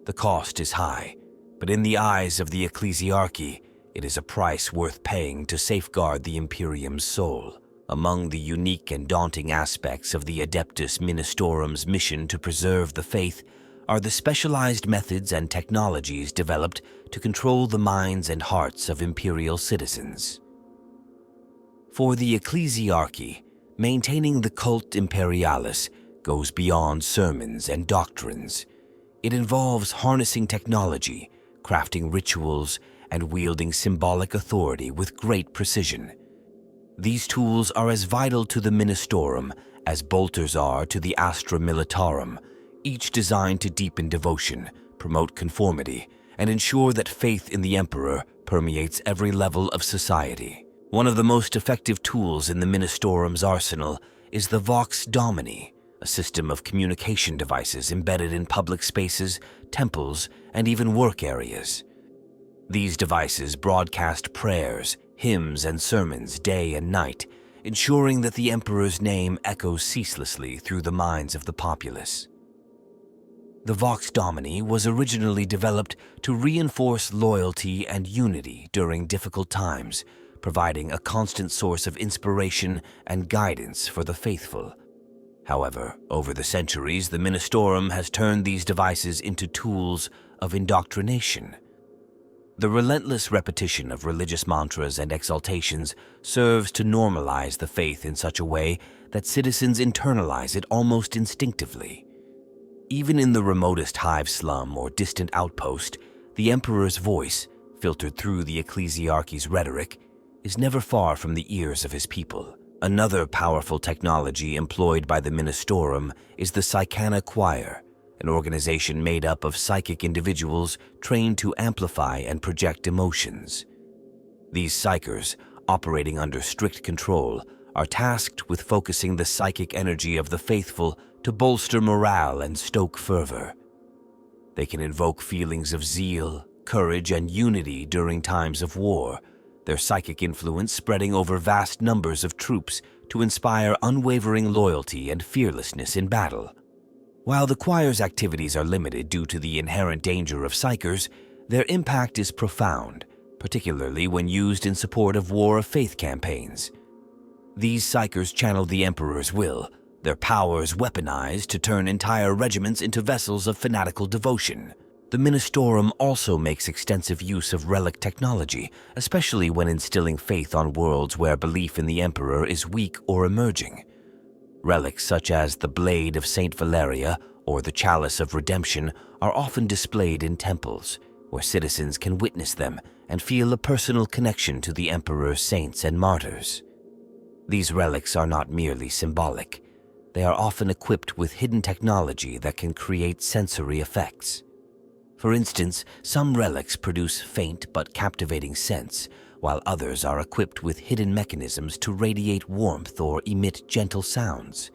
The cost is high, but in the eyes of the ecclesiarchy, it is a price worth paying to safeguard the Imperium's soul. Among the unique and daunting aspects of the Adeptus Ministorum's mission to preserve the faith are the specialized methods and technologies developed to control the minds and hearts of imperial citizens. For the ecclesiarchy, maintaining the cult imperialis goes beyond sermons and doctrines. It involves harnessing technology, crafting rituals, and wielding symbolic authority with great precision. These tools are as vital to the Ministorum as bolters are to the Astra Militarum, each designed to deepen devotion, promote conformity, and ensure that faith in the Emperor permeates every level of society. One of the most effective tools in the Ministorum's arsenal is the Vox Domini, a system of communication devices embedded in public spaces, temples, and even work areas. These devices broadcast prayers, hymns, and sermons day and night, ensuring that the Emperor's name echoes ceaselessly through the minds of the populace. The Vox Domini was originally developed to reinforce loyalty and unity during difficult times, providing a constant source of inspiration and guidance for the faithful. However, over the centuries, the Ministorum has turned these devices into tools of indoctrination. The relentless repetition of religious mantras and exaltations serves to normalize the faith in such a way that citizens internalize it almost instinctively. Even in the remotest hive slum or distant outpost, the Emperor's voice, filtered through the ecclesiarchy's rhetoric, is never far from the ears of his people. Another powerful technology employed by the Ministorum is the Psychana Choir, an organization made up of psychic individuals trained to amplify and project emotions. These psychers, operating under strict control, are tasked with focusing the psychic energy of the faithful to bolster morale and stoke fervor. They can invoke feelings of zeal, courage, and unity during times of war, their psychic influence spreading over vast numbers of troops to inspire unwavering loyalty and fearlessness in battle. While the choir's activities are limited due to the inherent danger of psychers, their impact is profound, particularly when used in support of war of faith campaigns. These psychers channel the Emperor's will, their powers weaponized to turn entire regiments into vessels of fanatical devotion. The Ministorum also makes extensive use of relic technology, especially when instilling faith on worlds where belief in the Emperor is weak or emerging. Relics such as the Blade of Saint Valeria or the Chalice of Redemption are often displayed in temples, where citizens can witness them and feel a personal connection to the Emperor's saints and martyrs. These relics are not merely symbolic. They are often equipped with hidden technology that can create sensory effects. For instance, some relics produce faint but captivating scents, while others are equipped with hidden mechanisms to radiate warmth or emit gentle sounds.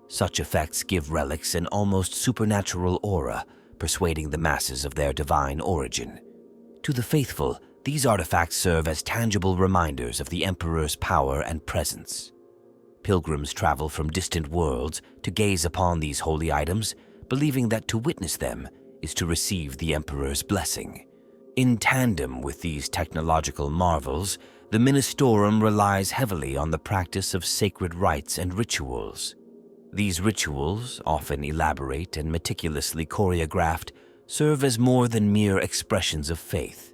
Such effects give relics an almost supernatural aura, persuading the masses of their divine origin. To the faithful, these artifacts serve as tangible reminders of the Emperor's power and presence. Pilgrims travel from distant worlds to gaze upon these holy items, believing that to witness them is to receive the Emperor's blessing. In tandem with these technological marvels, the Ministorum relies heavily on the practice of sacred rites and rituals. These rituals, often elaborate and meticulously choreographed, serve as more than mere expressions of faith.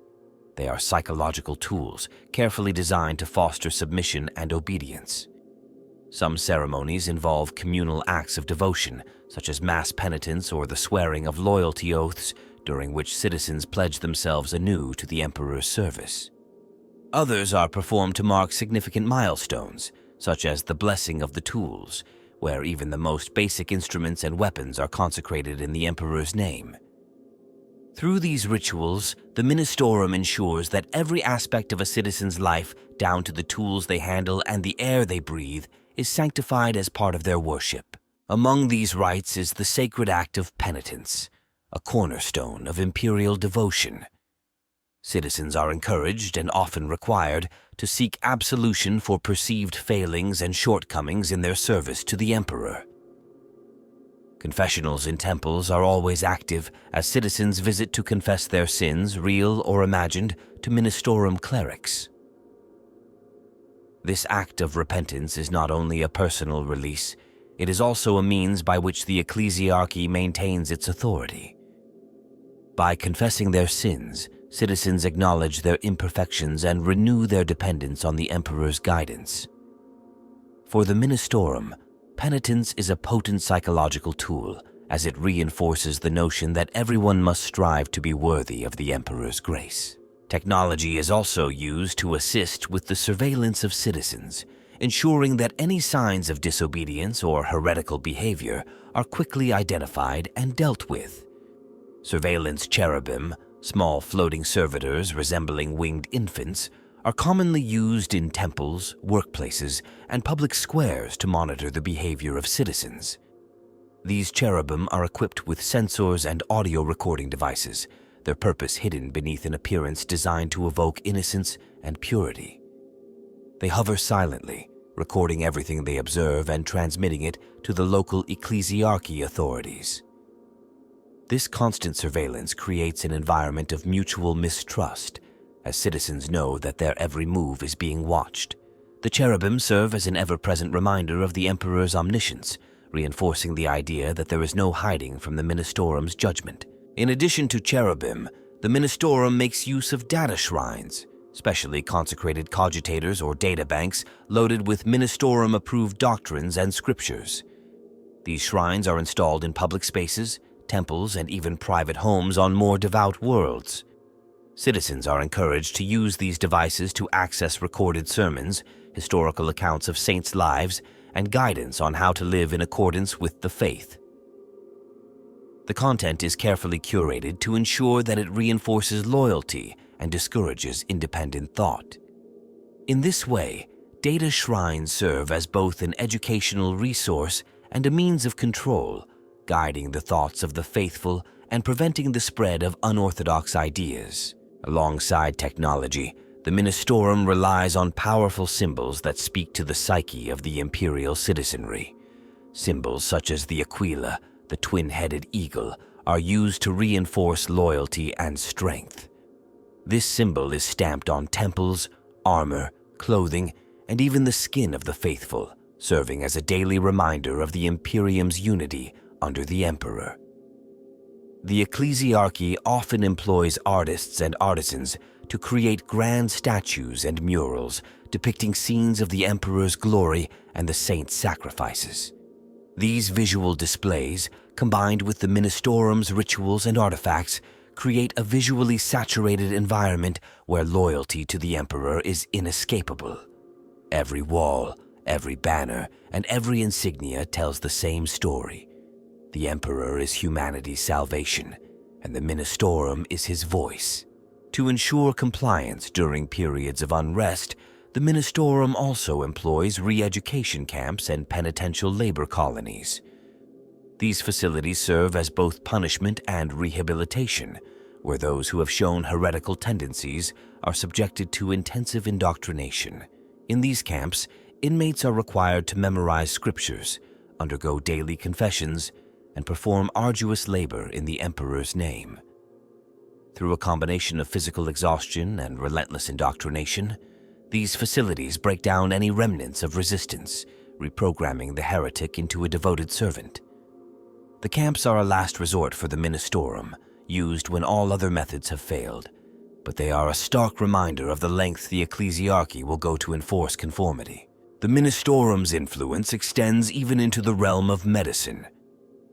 They are psychological tools, carefully designed to foster submission and obedience. Some ceremonies involve communal acts of devotion, such as mass penitence or the swearing of loyalty oaths, during which citizens pledge themselves anew to the Emperor's service. Others are performed to mark significant milestones, such as the blessing of the tools, where even the most basic instruments and weapons are consecrated in the Emperor's name. Through these rituals, the Ministorum ensures that every aspect of a citizen's life, down to the tools they handle and the air they breathe, is sanctified as part of their worship. Among these rites is the sacred act of penitence, a cornerstone of imperial devotion. Citizens are encouraged and often required to seek absolution for perceived failings and shortcomings in their service to the Emperor. Confessionals in temples are always active as citizens visit to confess their sins, real or imagined, to Ministorum clerics. This act of repentance is not only a personal release, it is also a means by which the ecclesiarchy maintains its authority. By confessing their sins, citizens acknowledge their imperfections and renew their dependence on the Emperor's guidance. For the Ministorum, penitence is a potent psychological tool, as it reinforces the notion that everyone must strive to be worthy of the Emperor's grace. Technology is also used to assist with the surveillance of citizens, ensuring that any signs of disobedience or heretical behavior are quickly identified and dealt with. Surveillance cherubim, Small floating servitors resembling winged infants are commonly used in temples, workplaces, and public squares to monitor the behavior of citizens. These cherubim are equipped with sensors and audio recording devices, their purpose hidden beneath an appearance designed to evoke innocence and purity. They hover silently, recording everything they observe and transmitting it to the local ecclesiarchy authorities. This constant surveillance creates an environment of mutual mistrust, as citizens know that their every move is being watched. The cherubim serve as an ever-present reminder of the Emperor's omniscience, reinforcing the idea that there is no hiding from the Ministorum's judgment. In addition to cherubim, the Ministorum makes use of data shrines, specially consecrated cogitators or databanks loaded with Ministorum-approved doctrines and scriptures. These shrines are installed in public spaces, temples, and even private homes on more devout worlds. Citizens are encouraged to use these devices to access recorded sermons, historical accounts of saints' lives, and guidance on how to live in accordance with the faith. The content is carefully curated to ensure that it reinforces loyalty and discourages independent thought. In this way, data shrines serve as both an educational resource and a means of control, guiding the thoughts of the faithful and preventing the spread of unorthodox ideas. Alongside technology, the Ministorum relies on powerful symbols that speak to the psyche of the imperial citizenry. Symbols such as the aquila, the twin-headed eagle, are used to reinforce loyalty and strength. This symbol is stamped on temples, armor, clothing, and even the skin of the faithful, serving as a daily reminder of the Imperium's unity under the Emperor. The ecclesiarchy often employs artists and artisans to create grand statues and murals depicting scenes of the Emperor's glory and the saints' sacrifices. These visual displays, combined with the Ministorum's rituals and artifacts, create a visually saturated environment where loyalty to the Emperor is inescapable. Every wall, every banner, and every insignia tells the same story. The Emperor is humanity's salvation, and the Ministorum is his voice. To ensure compliance during periods of unrest, the Ministorum also employs re-education camps and penitential labor colonies. These facilities serve as both punishment and rehabilitation, where those who have shown heretical tendencies are subjected to intensive indoctrination. In these camps, inmates are required to memorize scriptures, undergo daily confessions, and perform arduous labor in the Emperor's name. Through a combination of physical exhaustion and relentless indoctrination, these facilities break down any remnants of resistance, reprogramming the heretic into a devoted servant. The camps are a last resort for the Ministorum, used when all other methods have failed, but they are a stark reminder of the length the ecclesiarchy will go to enforce conformity. The Ministorum's influence extends even into the realm of medicine.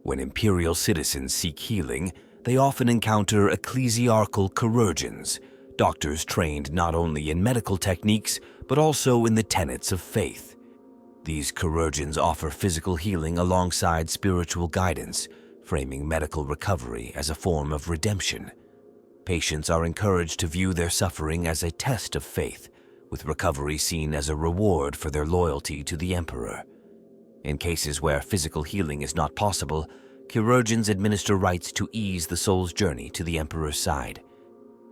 When imperial citizens seek healing, they often encounter ecclesiarchal chirurgeons, doctors trained not only in medical techniques, but also in the tenets of faith. These chirurgeons offer physical healing alongside spiritual guidance, framing medical recovery as a form of redemption. Patients are encouraged to view their suffering as a test of faith, with recovery seen as a reward for their loyalty to the Emperor. In cases where physical healing is not possible, chirurgeons administer rites to ease the soul's journey to the Emperor's side.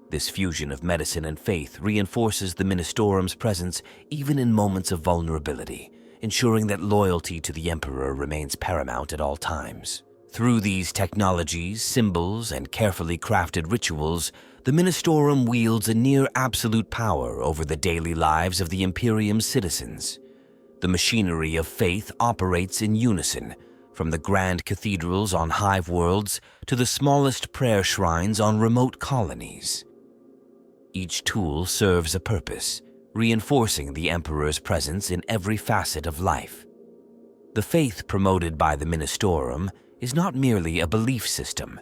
This fusion of medicine and faith reinforces the Ministorum's presence even in moments of vulnerability, ensuring that loyalty to the Emperor remains paramount at all times. Through these technologies, symbols, and carefully crafted rituals, the Ministorum wields a near-absolute power over the daily lives of the Imperium's citizens. The machinery of faith operates in unison, from the grand cathedrals on hive worlds to the smallest prayer shrines on remote colonies. Each tool serves a purpose, reinforcing the Emperor's presence in every facet of life. The faith promoted by the Ministorum is not merely a belief system.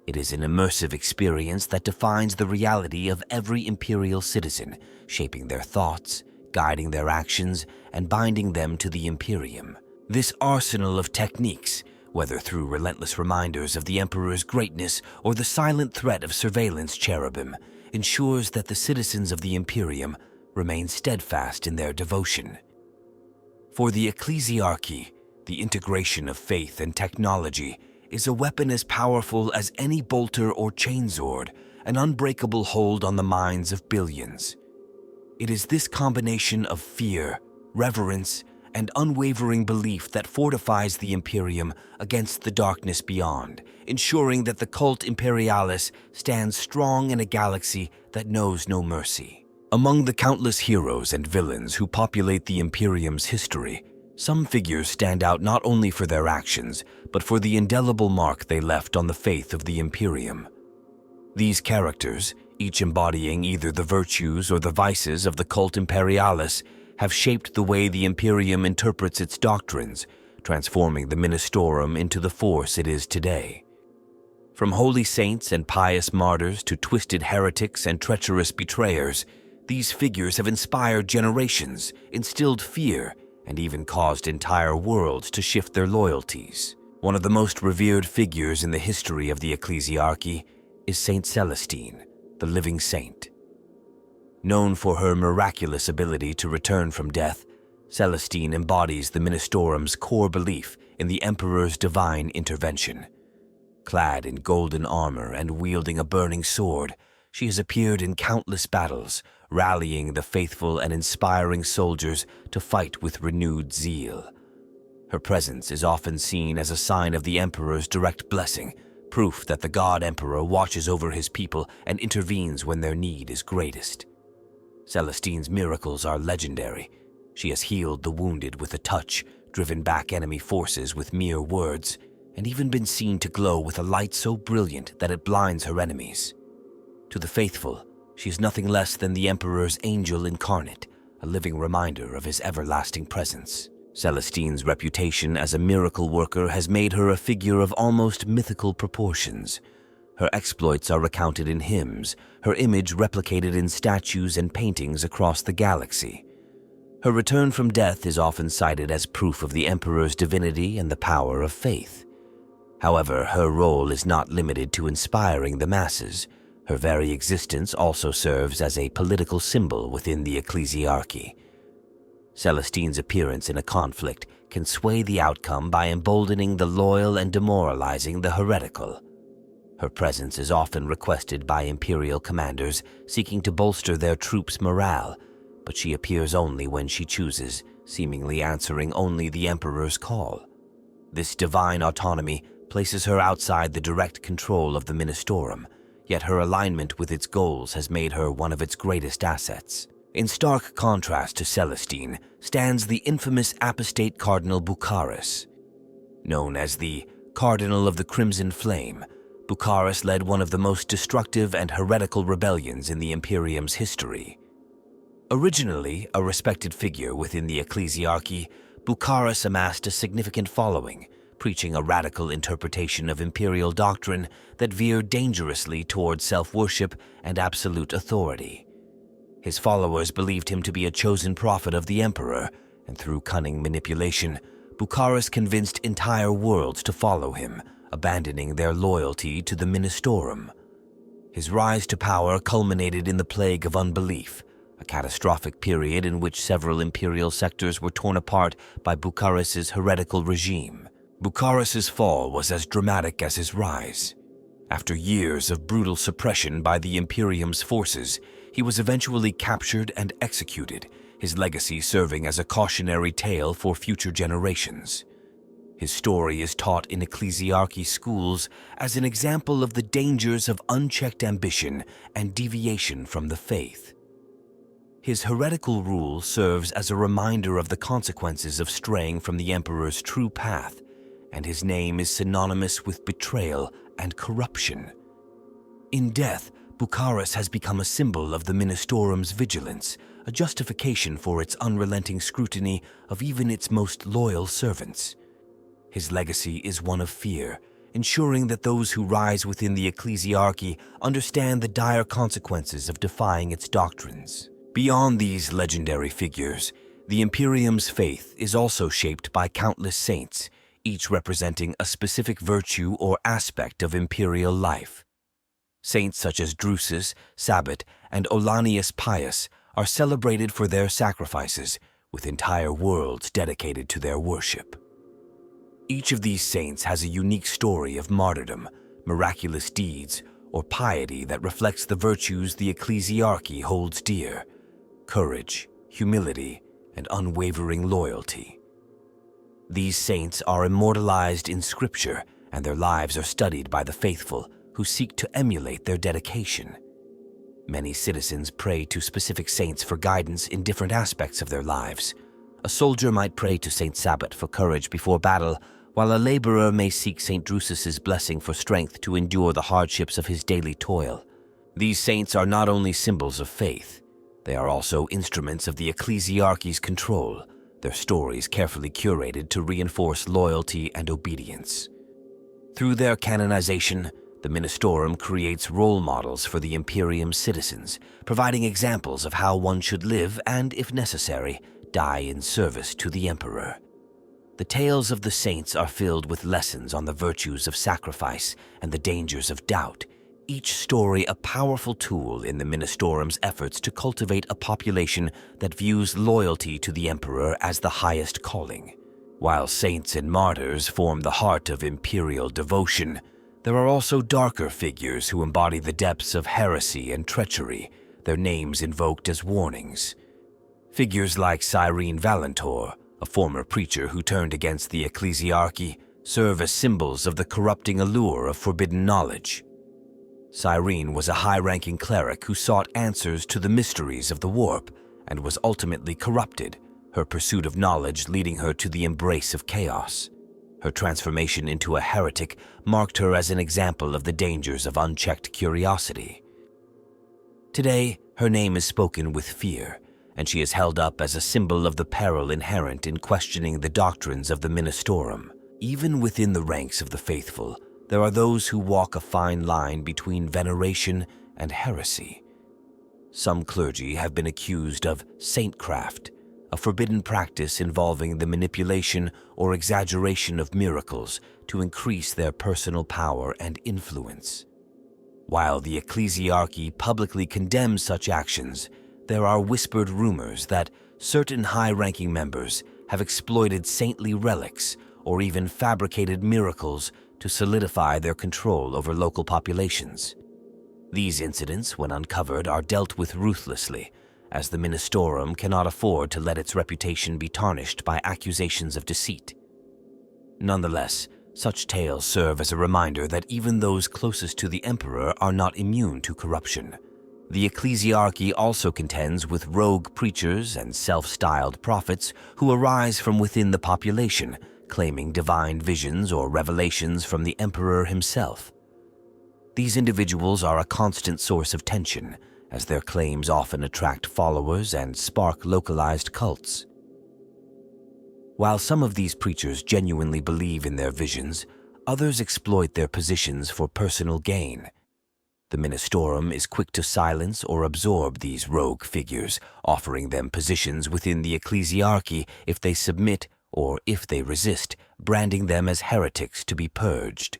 It is an immersive experience that defines the reality of every imperial citizen, shaping their thoughts, guiding their actions, and binding them to the Imperium. This arsenal of techniques, whether through relentless reminders of the Emperor's greatness or the silent threat of surveillance cherubim, ensures that the citizens of the Imperium remain steadfast in their devotion. For the ecclesiarchy, the integration of faith and technology is a weapon as powerful as any bolter or chainsword, an unbreakable hold on the minds of billions. It is this combination of fear, reverence, and unwavering belief that fortifies the Imperium against the darkness beyond, ensuring that the cult imperialis stands strong in a galaxy that knows no mercy. Among the countless heroes and villains who populate the Imperium's history, some figures stand out not only for their actions, but for the indelible mark they left on the faith of the Imperium. These characters, each embodying either the virtues or the vices of the cult imperialis, have shaped the way the Imperium interprets its doctrines, transforming the Ministorum into the force it is today. From holy saints and pious martyrs to twisted heretics and treacherous betrayers, these figures have inspired generations, instilled fear, and even caused entire worlds to shift their loyalties. One of the most revered figures in the history of the ecclesiarchy is Saint Celestine, the living saint. Known for her miraculous ability to return from death, Celestine embodies the Ministorum's core belief in the Emperor's divine intervention. Clad in golden armor and wielding a burning sword, she has appeared in countless battles, rallying the faithful and inspiring soldiers to fight with renewed zeal. Her presence is often seen as a sign of the Emperor's direct blessing, proof that the God Emperor watches over his people and intervenes when their need is greatest. Celestine's miracles are legendary. She has healed the wounded with a touch, driven back enemy forces with mere words, and even been seen to glow with a light so brilliant that it blinds her enemies. To the faithful, she is nothing less than the Emperor's angel incarnate, a living reminder of his everlasting presence. Celestine's reputation as a miracle worker has made her a figure of almost mythical proportions. Her exploits are recounted in hymns, her image replicated in statues and paintings across the galaxy. Her return from death is often cited as proof of the Emperor's divinity and the power of faith. However, her role is not limited to inspiring the masses. Her very existence also serves as a political symbol within the ecclesiarchy. Celestine's appearance in a conflict can sway the outcome by emboldening the loyal and demoralizing the heretical. Her presence is often requested by imperial commanders seeking to bolster their troops' morale, but she appears only when she chooses, seemingly answering only the Emperor's call. This divine autonomy places her outside the direct control of the Ministorum, yet her alignment with its goals has made her one of its greatest assets. In stark contrast to Celestine stands the infamous apostate Cardinal Bucharus. Known as the Cardinal of the Crimson Flame, Bucharus led one of the most destructive and heretical rebellions in the Imperium's history. Originally a respected figure within the ecclesiarchy, Bucharus amassed a significant following, preaching a radical interpretation of imperial doctrine that veered dangerously toward self-worship and absolute authority. His followers believed him to be a chosen prophet of the Emperor, and through cunning manipulation, Bucharus convinced entire worlds to follow him, abandoning their loyalty to the Ministorum. His rise to power culminated in the Plague of Unbelief, a catastrophic period in which several imperial sectors were torn apart by Bucharus's heretical regime. Bucharus's fall was as dramatic as his rise. After years of brutal suppression by the Imperium's forces, he was eventually captured and executed, his legacy serving as a cautionary tale for future generations. His story is taught in ecclesiarchy schools as an example of the dangers of unchecked ambition and deviation from the faith. His heretical rule serves as a reminder of the consequences of straying from the Emperor's true path, and his name is synonymous with betrayal and corruption. In death, Bucharus has become a symbol of the Ministorum's vigilance, a justification for its unrelenting scrutiny of even its most loyal servants. His legacy is one of fear, ensuring that those who rise within the ecclesiarchy understand the dire consequences of defying its doctrines. Beyond these legendary figures, the Imperium's faith is also shaped by countless saints, each representing a specific virtue or aspect of imperial life. Saints such as Drusus, Sabbat, and Olanius Pius are celebrated for their sacrifices, with entire worlds dedicated to their worship. Each of these saints has a unique story of martyrdom, miraculous deeds, or piety that reflects the virtues the ecclesiarchy holds dear: courage, humility, and unwavering loyalty. These saints are immortalized in Scripture, and their lives are studied by the faithful who seek to emulate their dedication. Many citizens pray to specific saints for guidance in different aspects of their lives. A soldier might pray to Saint Sabbat for courage before battle, while a laborer may seek Saint Drusus's blessing for strength to endure the hardships of his daily toil. These saints are not only symbols of faith, they are also instruments of the ecclesiarchy's control, their stories carefully curated to reinforce loyalty and obedience. Through their canonization, the Ministorum creates role models for the Imperium's citizens, providing examples of how one should live and, if necessary, die in service to the Emperor. The tales of the saints are filled with lessons on the virtues of sacrifice and the dangers of doubt, each story a powerful tool in the Ministorum's efforts to cultivate a population that views loyalty to the Emperor as the highest calling. While saints and martyrs form the heart of imperial devotion, there are also darker figures who embody the depths of heresy and treachery, their names invoked as warnings. Figures like Cyrene Valentor, a former preacher who turned against the ecclesiarchy, serve as symbols of the corrupting allure of forbidden knowledge. Cyrene was a high-ranking cleric who sought answers to the mysteries of the warp and was ultimately corrupted, her pursuit of knowledge leading her to the embrace of chaos. Her transformation into a heretic marked her as an example of the dangers of unchecked curiosity. Today, her name is spoken with fear, and she is held up as a symbol of the peril inherent in questioning the doctrines of the Ministorum. Even within the ranks of the faithful, there are those who walk a fine line between veneration and heresy. Some clergy have been accused of saintcraft, a forbidden practice involving the manipulation or exaggeration of miracles to increase their personal power and influence. While the ecclesiarchy publicly condemns such actions, there are whispered rumors that certain high-ranking members have exploited saintly relics or even fabricated miracles to solidify their control over local populations. These incidents, when uncovered, are dealt with ruthlessly, as the Ministorum cannot afford to let its reputation be tarnished by accusations of deceit. Nonetheless, such tales serve as a reminder that even those closest to the Emperor are not immune to corruption. The ecclesiarchy also contends with rogue preachers and self-styled prophets who arise from within the population, claiming divine visions or revelations from the Emperor himself. These individuals are a constant source of tension, as their claims often attract followers and spark localized cults. While some of these preachers genuinely believe in their visions, others exploit their positions for personal gain. The Ministorum is quick to silence or absorb these rogue figures, offering them positions within the ecclesiarchy if they submit or if they resist, branding them as heretics to be purged.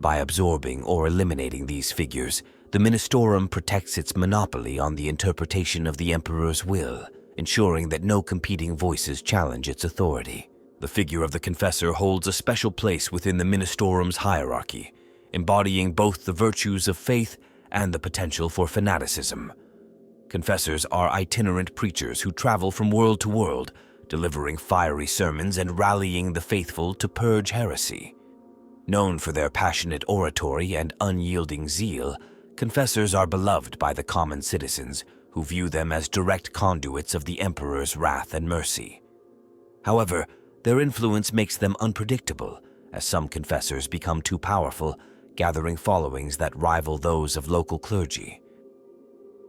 By absorbing or eliminating these figures, the Ministorum protects its monopoly on the interpretation of the Emperor's will, ensuring that no competing voices challenge its authority. The figure of the confessor holds a special place within the Ministorum's hierarchy, embodying both the virtues of faith and the potential for fanaticism. Confessors are itinerant preachers who travel from world to world, delivering fiery sermons and rallying the faithful to purge heresy. Known for their passionate oratory and unyielding zeal, confessors are beloved by the common citizens, who view them as direct conduits of the Emperor's wrath and mercy. However, their influence makes them unpredictable, as some confessors become too powerful, gathering followings that rival those of local clergy.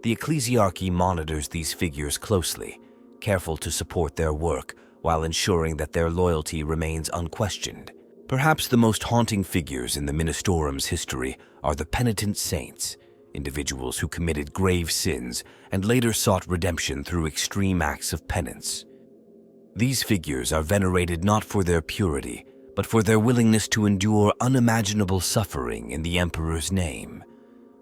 The ecclesiarchy monitors these figures closely, careful to support their work while ensuring that their loyalty remains unquestioned. Perhaps the most haunting figures in the Ministorum's history are the penitent saints, individuals who committed grave sins and later sought redemption through extreme acts of penance. These figures are venerated not for their purity, but for their willingness to endure unimaginable suffering in the Emperor's name.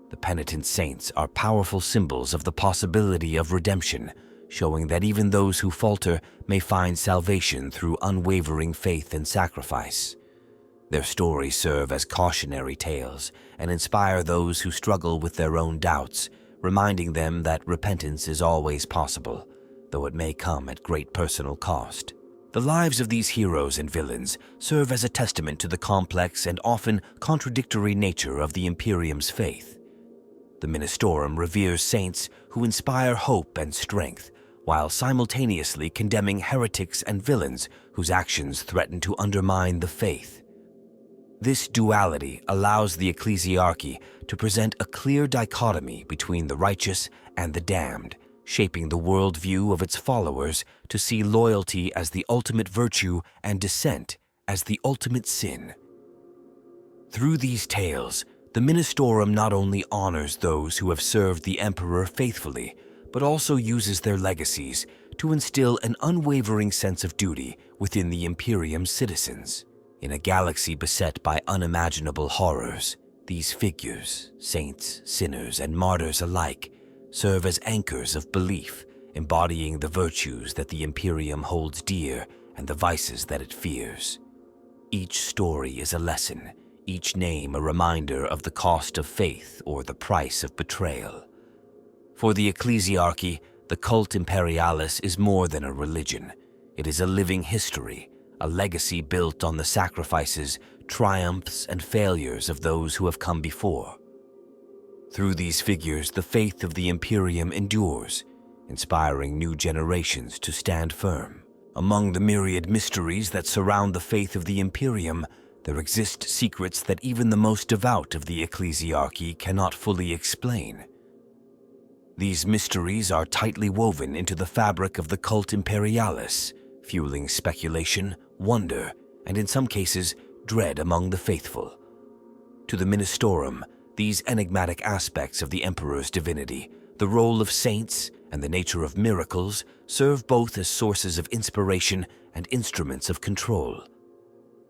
The penitent saints are powerful symbols of the possibility of redemption, showing that even those who falter may find salvation through unwavering faith and sacrifice. Their stories serve as cautionary tales and inspire those who struggle with their own doubts, reminding them that repentance is always possible, though it may come at great personal cost. The lives of these heroes and villains serve as a testament to the complex and often contradictory nature of the Imperium's faith. The Ministorum reveres saints who inspire hope and strength, while simultaneously condemning heretics and villains whose actions threaten to undermine the faith. This duality allows the ecclesiarchy to present a clear dichotomy between the righteous and the damned, shaping the worldview of its followers to see loyalty as the ultimate virtue and dissent as the ultimate sin. Through these tales, the Ministorum not only honors those who have served the Emperor faithfully, but also uses their legacies to instill an unwavering sense of duty within the Imperium's citizens. In a galaxy beset by unimaginable horrors, these figures, saints, sinners, and martyrs alike, serve as anchors of belief, embodying the virtues that the Imperium holds dear and the vices that it fears. Each story is a lesson, each name a reminder of the cost of faith or the price of betrayal. For the ecclesiarchy, the cult imperialis is more than a religion. It is a living history, a legacy built on the sacrifices, triumphs, and failures of those who have come before. Through these figures, the faith of the Imperium endures, inspiring new generations to stand firm. Among the myriad mysteries that surround the faith of the Imperium, there exist secrets that even the most devout of the ecclesiarchy cannot fully explain. These mysteries are tightly woven into the fabric of the cult imperialis, fueling speculation, wonder, and in some cases, dread among the faithful. To the Ministorum, these enigmatic aspects of the Emperor's divinity, the role of saints, and the nature of miracles serve both as sources of inspiration and instruments of control.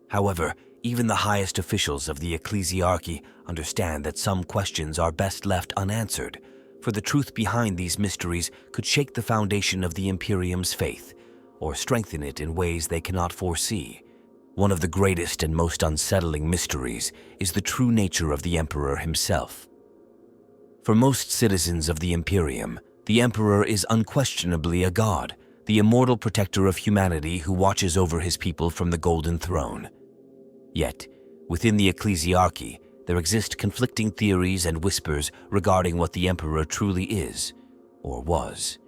However, even the highest officials of the ecclesiarchy understand that some questions are best left unanswered, for the truth behind these mysteries could shake the foundation of the Imperium's faith, or strengthen it in ways they cannot foresee. One of the greatest and most unsettling mysteries is the true nature of the Emperor himself. For most citizens of the Imperium, the Emperor is unquestionably a god, the immortal protector of humanity who watches over his people from the Golden Throne. Yet, within the ecclesiarchy, there exist conflicting theories and whispers regarding what the Emperor truly is, or was.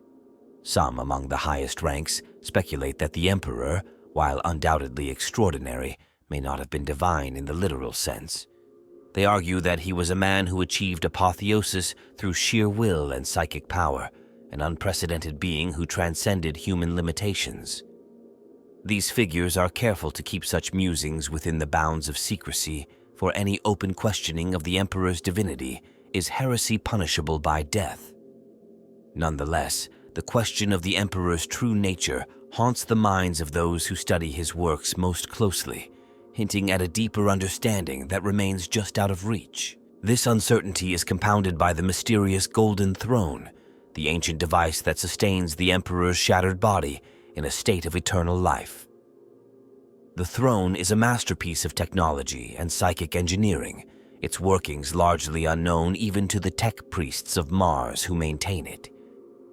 Some among the highest ranks speculate that the Emperor, while undoubtedly extraordinary, may not have been divine in the literal sense. They argue that he was a man who achieved apotheosis through sheer will and psychic power, an unprecedented being who transcended human limitations. These figures are careful to keep such musings within the bounds of secrecy, for any open questioning of the Emperor's divinity is heresy punishable by death. Nonetheless, the question of the Emperor's true nature haunts the minds of those who study his works most closely, hinting at a deeper understanding that remains just out of reach. This uncertainty is compounded by the mysterious Golden Throne, the ancient device that sustains the Emperor's shattered body in a state of eternal life. The throne is a masterpiece of technology and psychic engineering, its workings largely unknown even to the tech priests of Mars who maintain it.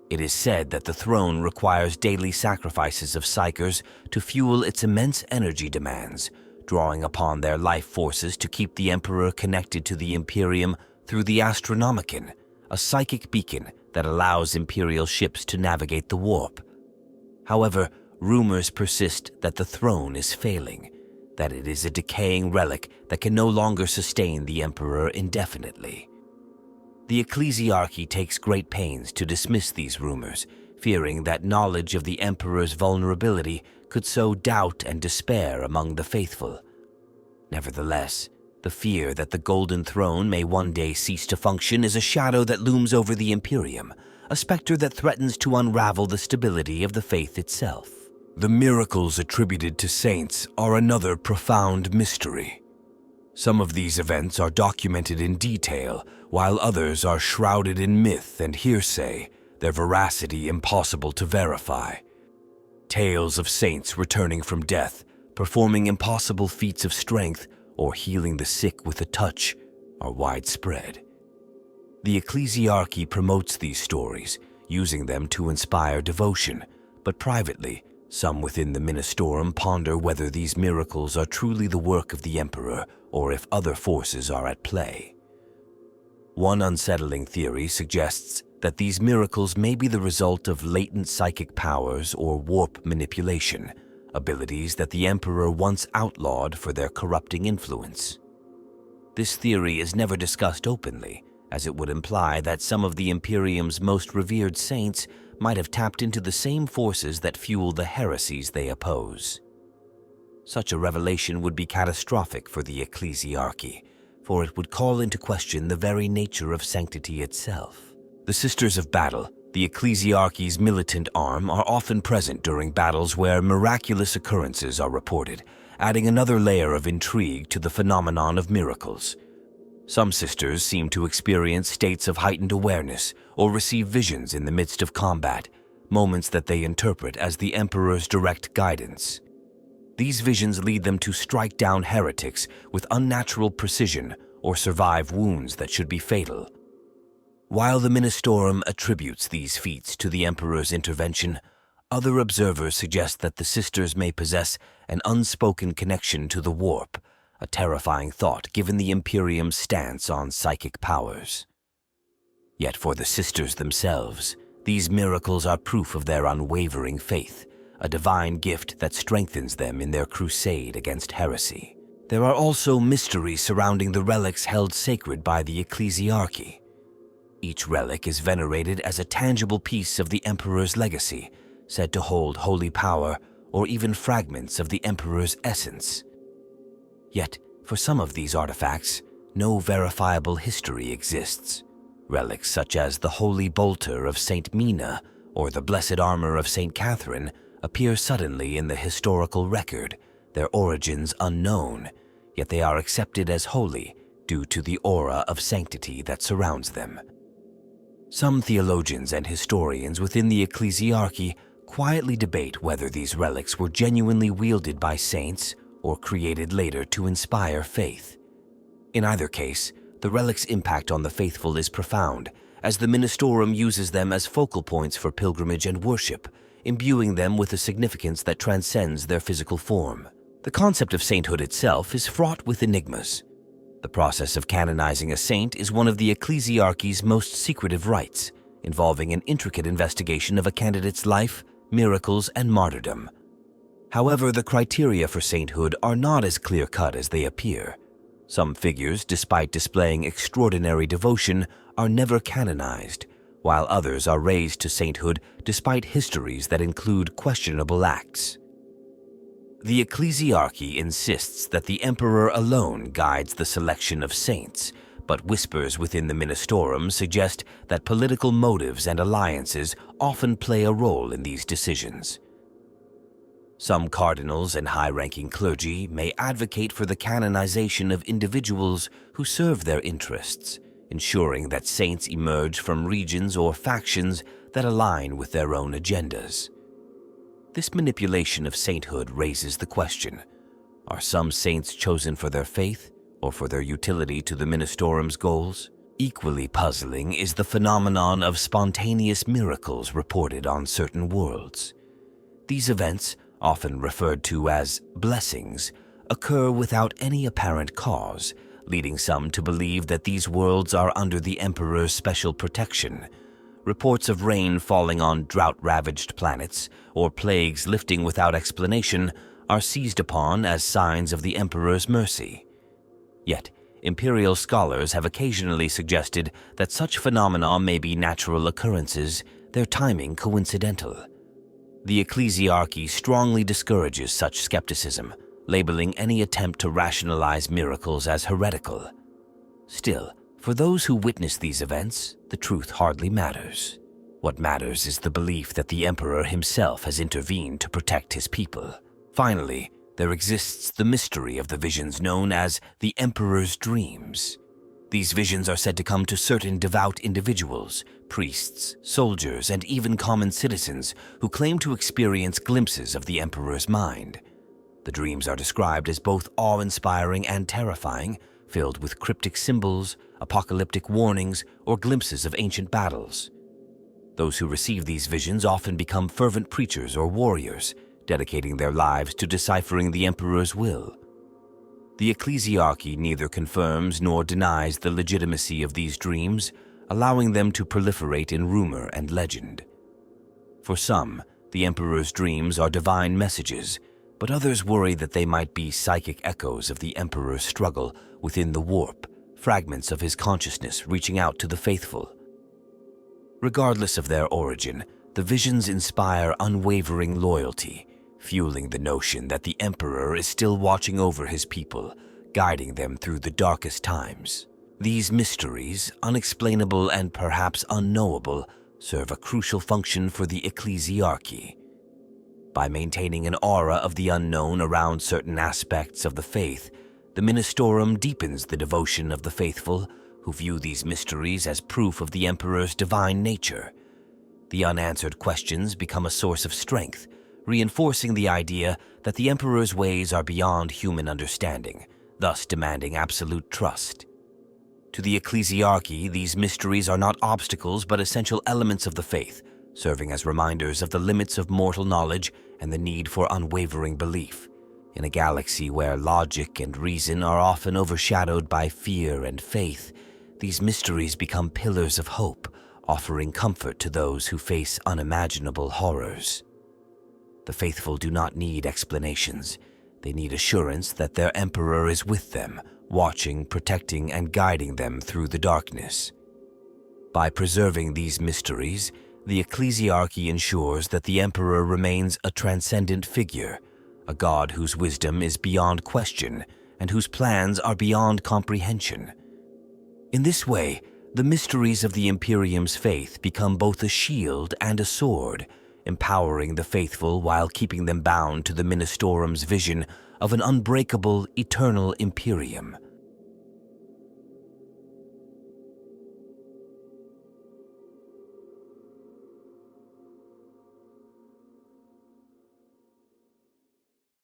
It is said that the throne requires daily sacrifices of psychers to fuel its immense energy demands, drawing upon their life forces to keep the Emperor connected to the Imperium through the Astronomicon, a psychic beacon that allows Imperial ships to navigate the warp. However, rumors persist that the throne is failing, that it is a decaying relic that can no longer sustain the Emperor indefinitely. The ecclesiarchy takes great pains to dismiss these rumors, fearing that knowledge of the Emperor's vulnerability could sow doubt and despair among the faithful. Nevertheless, the fear that the Golden Throne may one day cease to function is a shadow that looms over the Imperium, a specter that threatens to unravel the stability of the faith itself. The miracles attributed to saints are another profound mystery. Some of these events are documented in detail, while others are shrouded in myth and hearsay, their veracity impossible to verify. Tales of saints returning from death, performing impossible feats of strength, or healing the sick with a touch are widespread. The ecclesiarchy promotes these stories, using them to inspire devotion, but privately, some within the Ministorum ponder whether these miracles are truly the work of the Emperor or if other forces are at play. One unsettling theory suggests that these miracles may be the result of latent psychic powers or warp manipulation, abilities that the Emperor once outlawed for their corrupting influence. This theory is never discussed openly, as it would imply that some of the Imperium's most revered saints might have tapped into the same forces that fuel the heresies they oppose. Such a revelation would be catastrophic for the ecclesiarchy, for it would call into question the very nature of sanctity itself. The Sisters of Battle, the ecclesiarchy's militant arm, are often present during battles where miraculous occurrences are reported, adding another layer of intrigue to the phenomenon of miracles. Some sisters seem to experience states of heightened awareness or receive visions in the midst of combat, moments that they interpret as the Emperor's direct guidance. These visions lead them to strike down heretics with unnatural precision or survive wounds that should be fatal. While the Ministorum attributes these feats to the Emperor's intervention, other observers suggest that the sisters may possess an unspoken connection to the warp, a terrifying thought given the Imperium's stance on psychic powers. Yet for the sisters themselves, these miracles are proof of their unwavering faith, a divine gift that strengthens them in their crusade against heresy. There are also mysteries surrounding the relics held sacred by the ecclesiarchy. Each relic is venerated as a tangible piece of the Emperor's legacy, said to hold holy power or even fragments of the Emperor's essence. Yet, for some of these artifacts, no verifiable history exists. Relics such as the Holy Bolter of Saint Mina or the Blessed Armor of Saint Catherine appear suddenly in the historical record, their origins unknown, yet they are accepted as holy due to the aura of sanctity that surrounds them. Some theologians and historians within the ecclesiarchy quietly debate whether these relics were genuinely wielded by saints or created later to inspire faith. In either case, the relics' impact on the faithful is profound, as the Ministorum uses them as focal points for pilgrimage and worship, imbuing them with a significance that transcends their physical form. The concept of sainthood itself is fraught with enigmas. The process of canonizing a saint is one of the ecclesiarchy's most secretive rites, involving an intricate investigation of a candidate's life, miracles, and martyrdom. However, the criteria for sainthood are not as clear-cut as they appear. Some figures, despite displaying extraordinary devotion, are never canonized, while others are raised to sainthood despite histories that include questionable acts. The ecclesiarchy insists that the Emperor alone guides the selection of saints, but whispers within the Ministorum suggest that political motives and alliances often play a role in these decisions. Some cardinals and high-ranking clergy may advocate for the canonization of individuals who serve their interests, ensuring that saints emerge from regions or factions that align with their own agendas. This manipulation of sainthood raises the question: are some saints chosen for their faith or for their utility to the Ministorum's goals? Equally puzzling is the phenomenon of spontaneous miracles reported on certain worlds. These events, often referred to as blessings, occur without any apparent cause, leading some to believe that these worlds are under the Emperor's special protection. Reports of rain falling on drought-ravaged planets or plagues lifting without explanation are seized upon as signs of the Emperor's mercy. Yet, imperial scholars have occasionally suggested that such phenomena may be natural occurrences, their timing coincidental. The ecclesiarchy strongly discourages such skepticism, labeling any attempt to rationalize miracles as heretical. Still, for those who witness these events, the truth hardly matters. What matters is the belief that the Emperor himself has intervened to protect his people. Finally, there exists the mystery of the visions known as the Emperor's dreams. These visions are said to come to certain devout individuals, priests, soldiers, and even common citizens who claim to experience glimpses of the Emperor's mind. The dreams are described as both awe-inspiring and terrifying, filled with cryptic symbols, apocalyptic warnings, or glimpses of ancient battles. Those who receive these visions often become fervent preachers or warriors, dedicating their lives to deciphering the Emperor's will. The ecclesiarchy neither confirms nor denies the legitimacy of these dreams, allowing them to proliferate in rumor and legend. For some, the Emperor's dreams are divine messages, but others worry that they might be psychic echoes of the Emperor's struggle within the warp, fragments of his consciousness reaching out to the faithful. Regardless of their origin, the visions inspire unwavering loyalty, fueling the notion that the Emperor is still watching over his people, guiding them through the darkest times. These mysteries, unexplainable and perhaps unknowable, serve a crucial function for the ecclesiarchy. By maintaining an aura of the unknown around certain aspects of the faith, the Ministorum deepens the devotion of the faithful, who view these mysteries as proof of the Emperor's divine nature. The unanswered questions become a source of strength, reinforcing the idea that the Emperor's ways are beyond human understanding, thus demanding absolute trust. To the ecclesiarchy, these mysteries are not obstacles but essential elements of the faith, serving as reminders of the limits of mortal knowledge and the need for unwavering belief. In a galaxy where logic and reason are often overshadowed by fear and faith, these mysteries become pillars of hope, offering comfort to those who face unimaginable horrors. The faithful do not need explanations. They need assurance that their Emperor is with them, watching, protecting, and guiding them through the darkness. By preserving these mysteries, the ecclesiarchy ensures that the Emperor remains a transcendent figure, a god whose wisdom is beyond question and whose plans are beyond comprehension. In this way, the mysteries of the Imperium's faith become both a shield and a sword, empowering the faithful while keeping them bound to the Ministorum's vision of an unbreakable, eternal Imperium.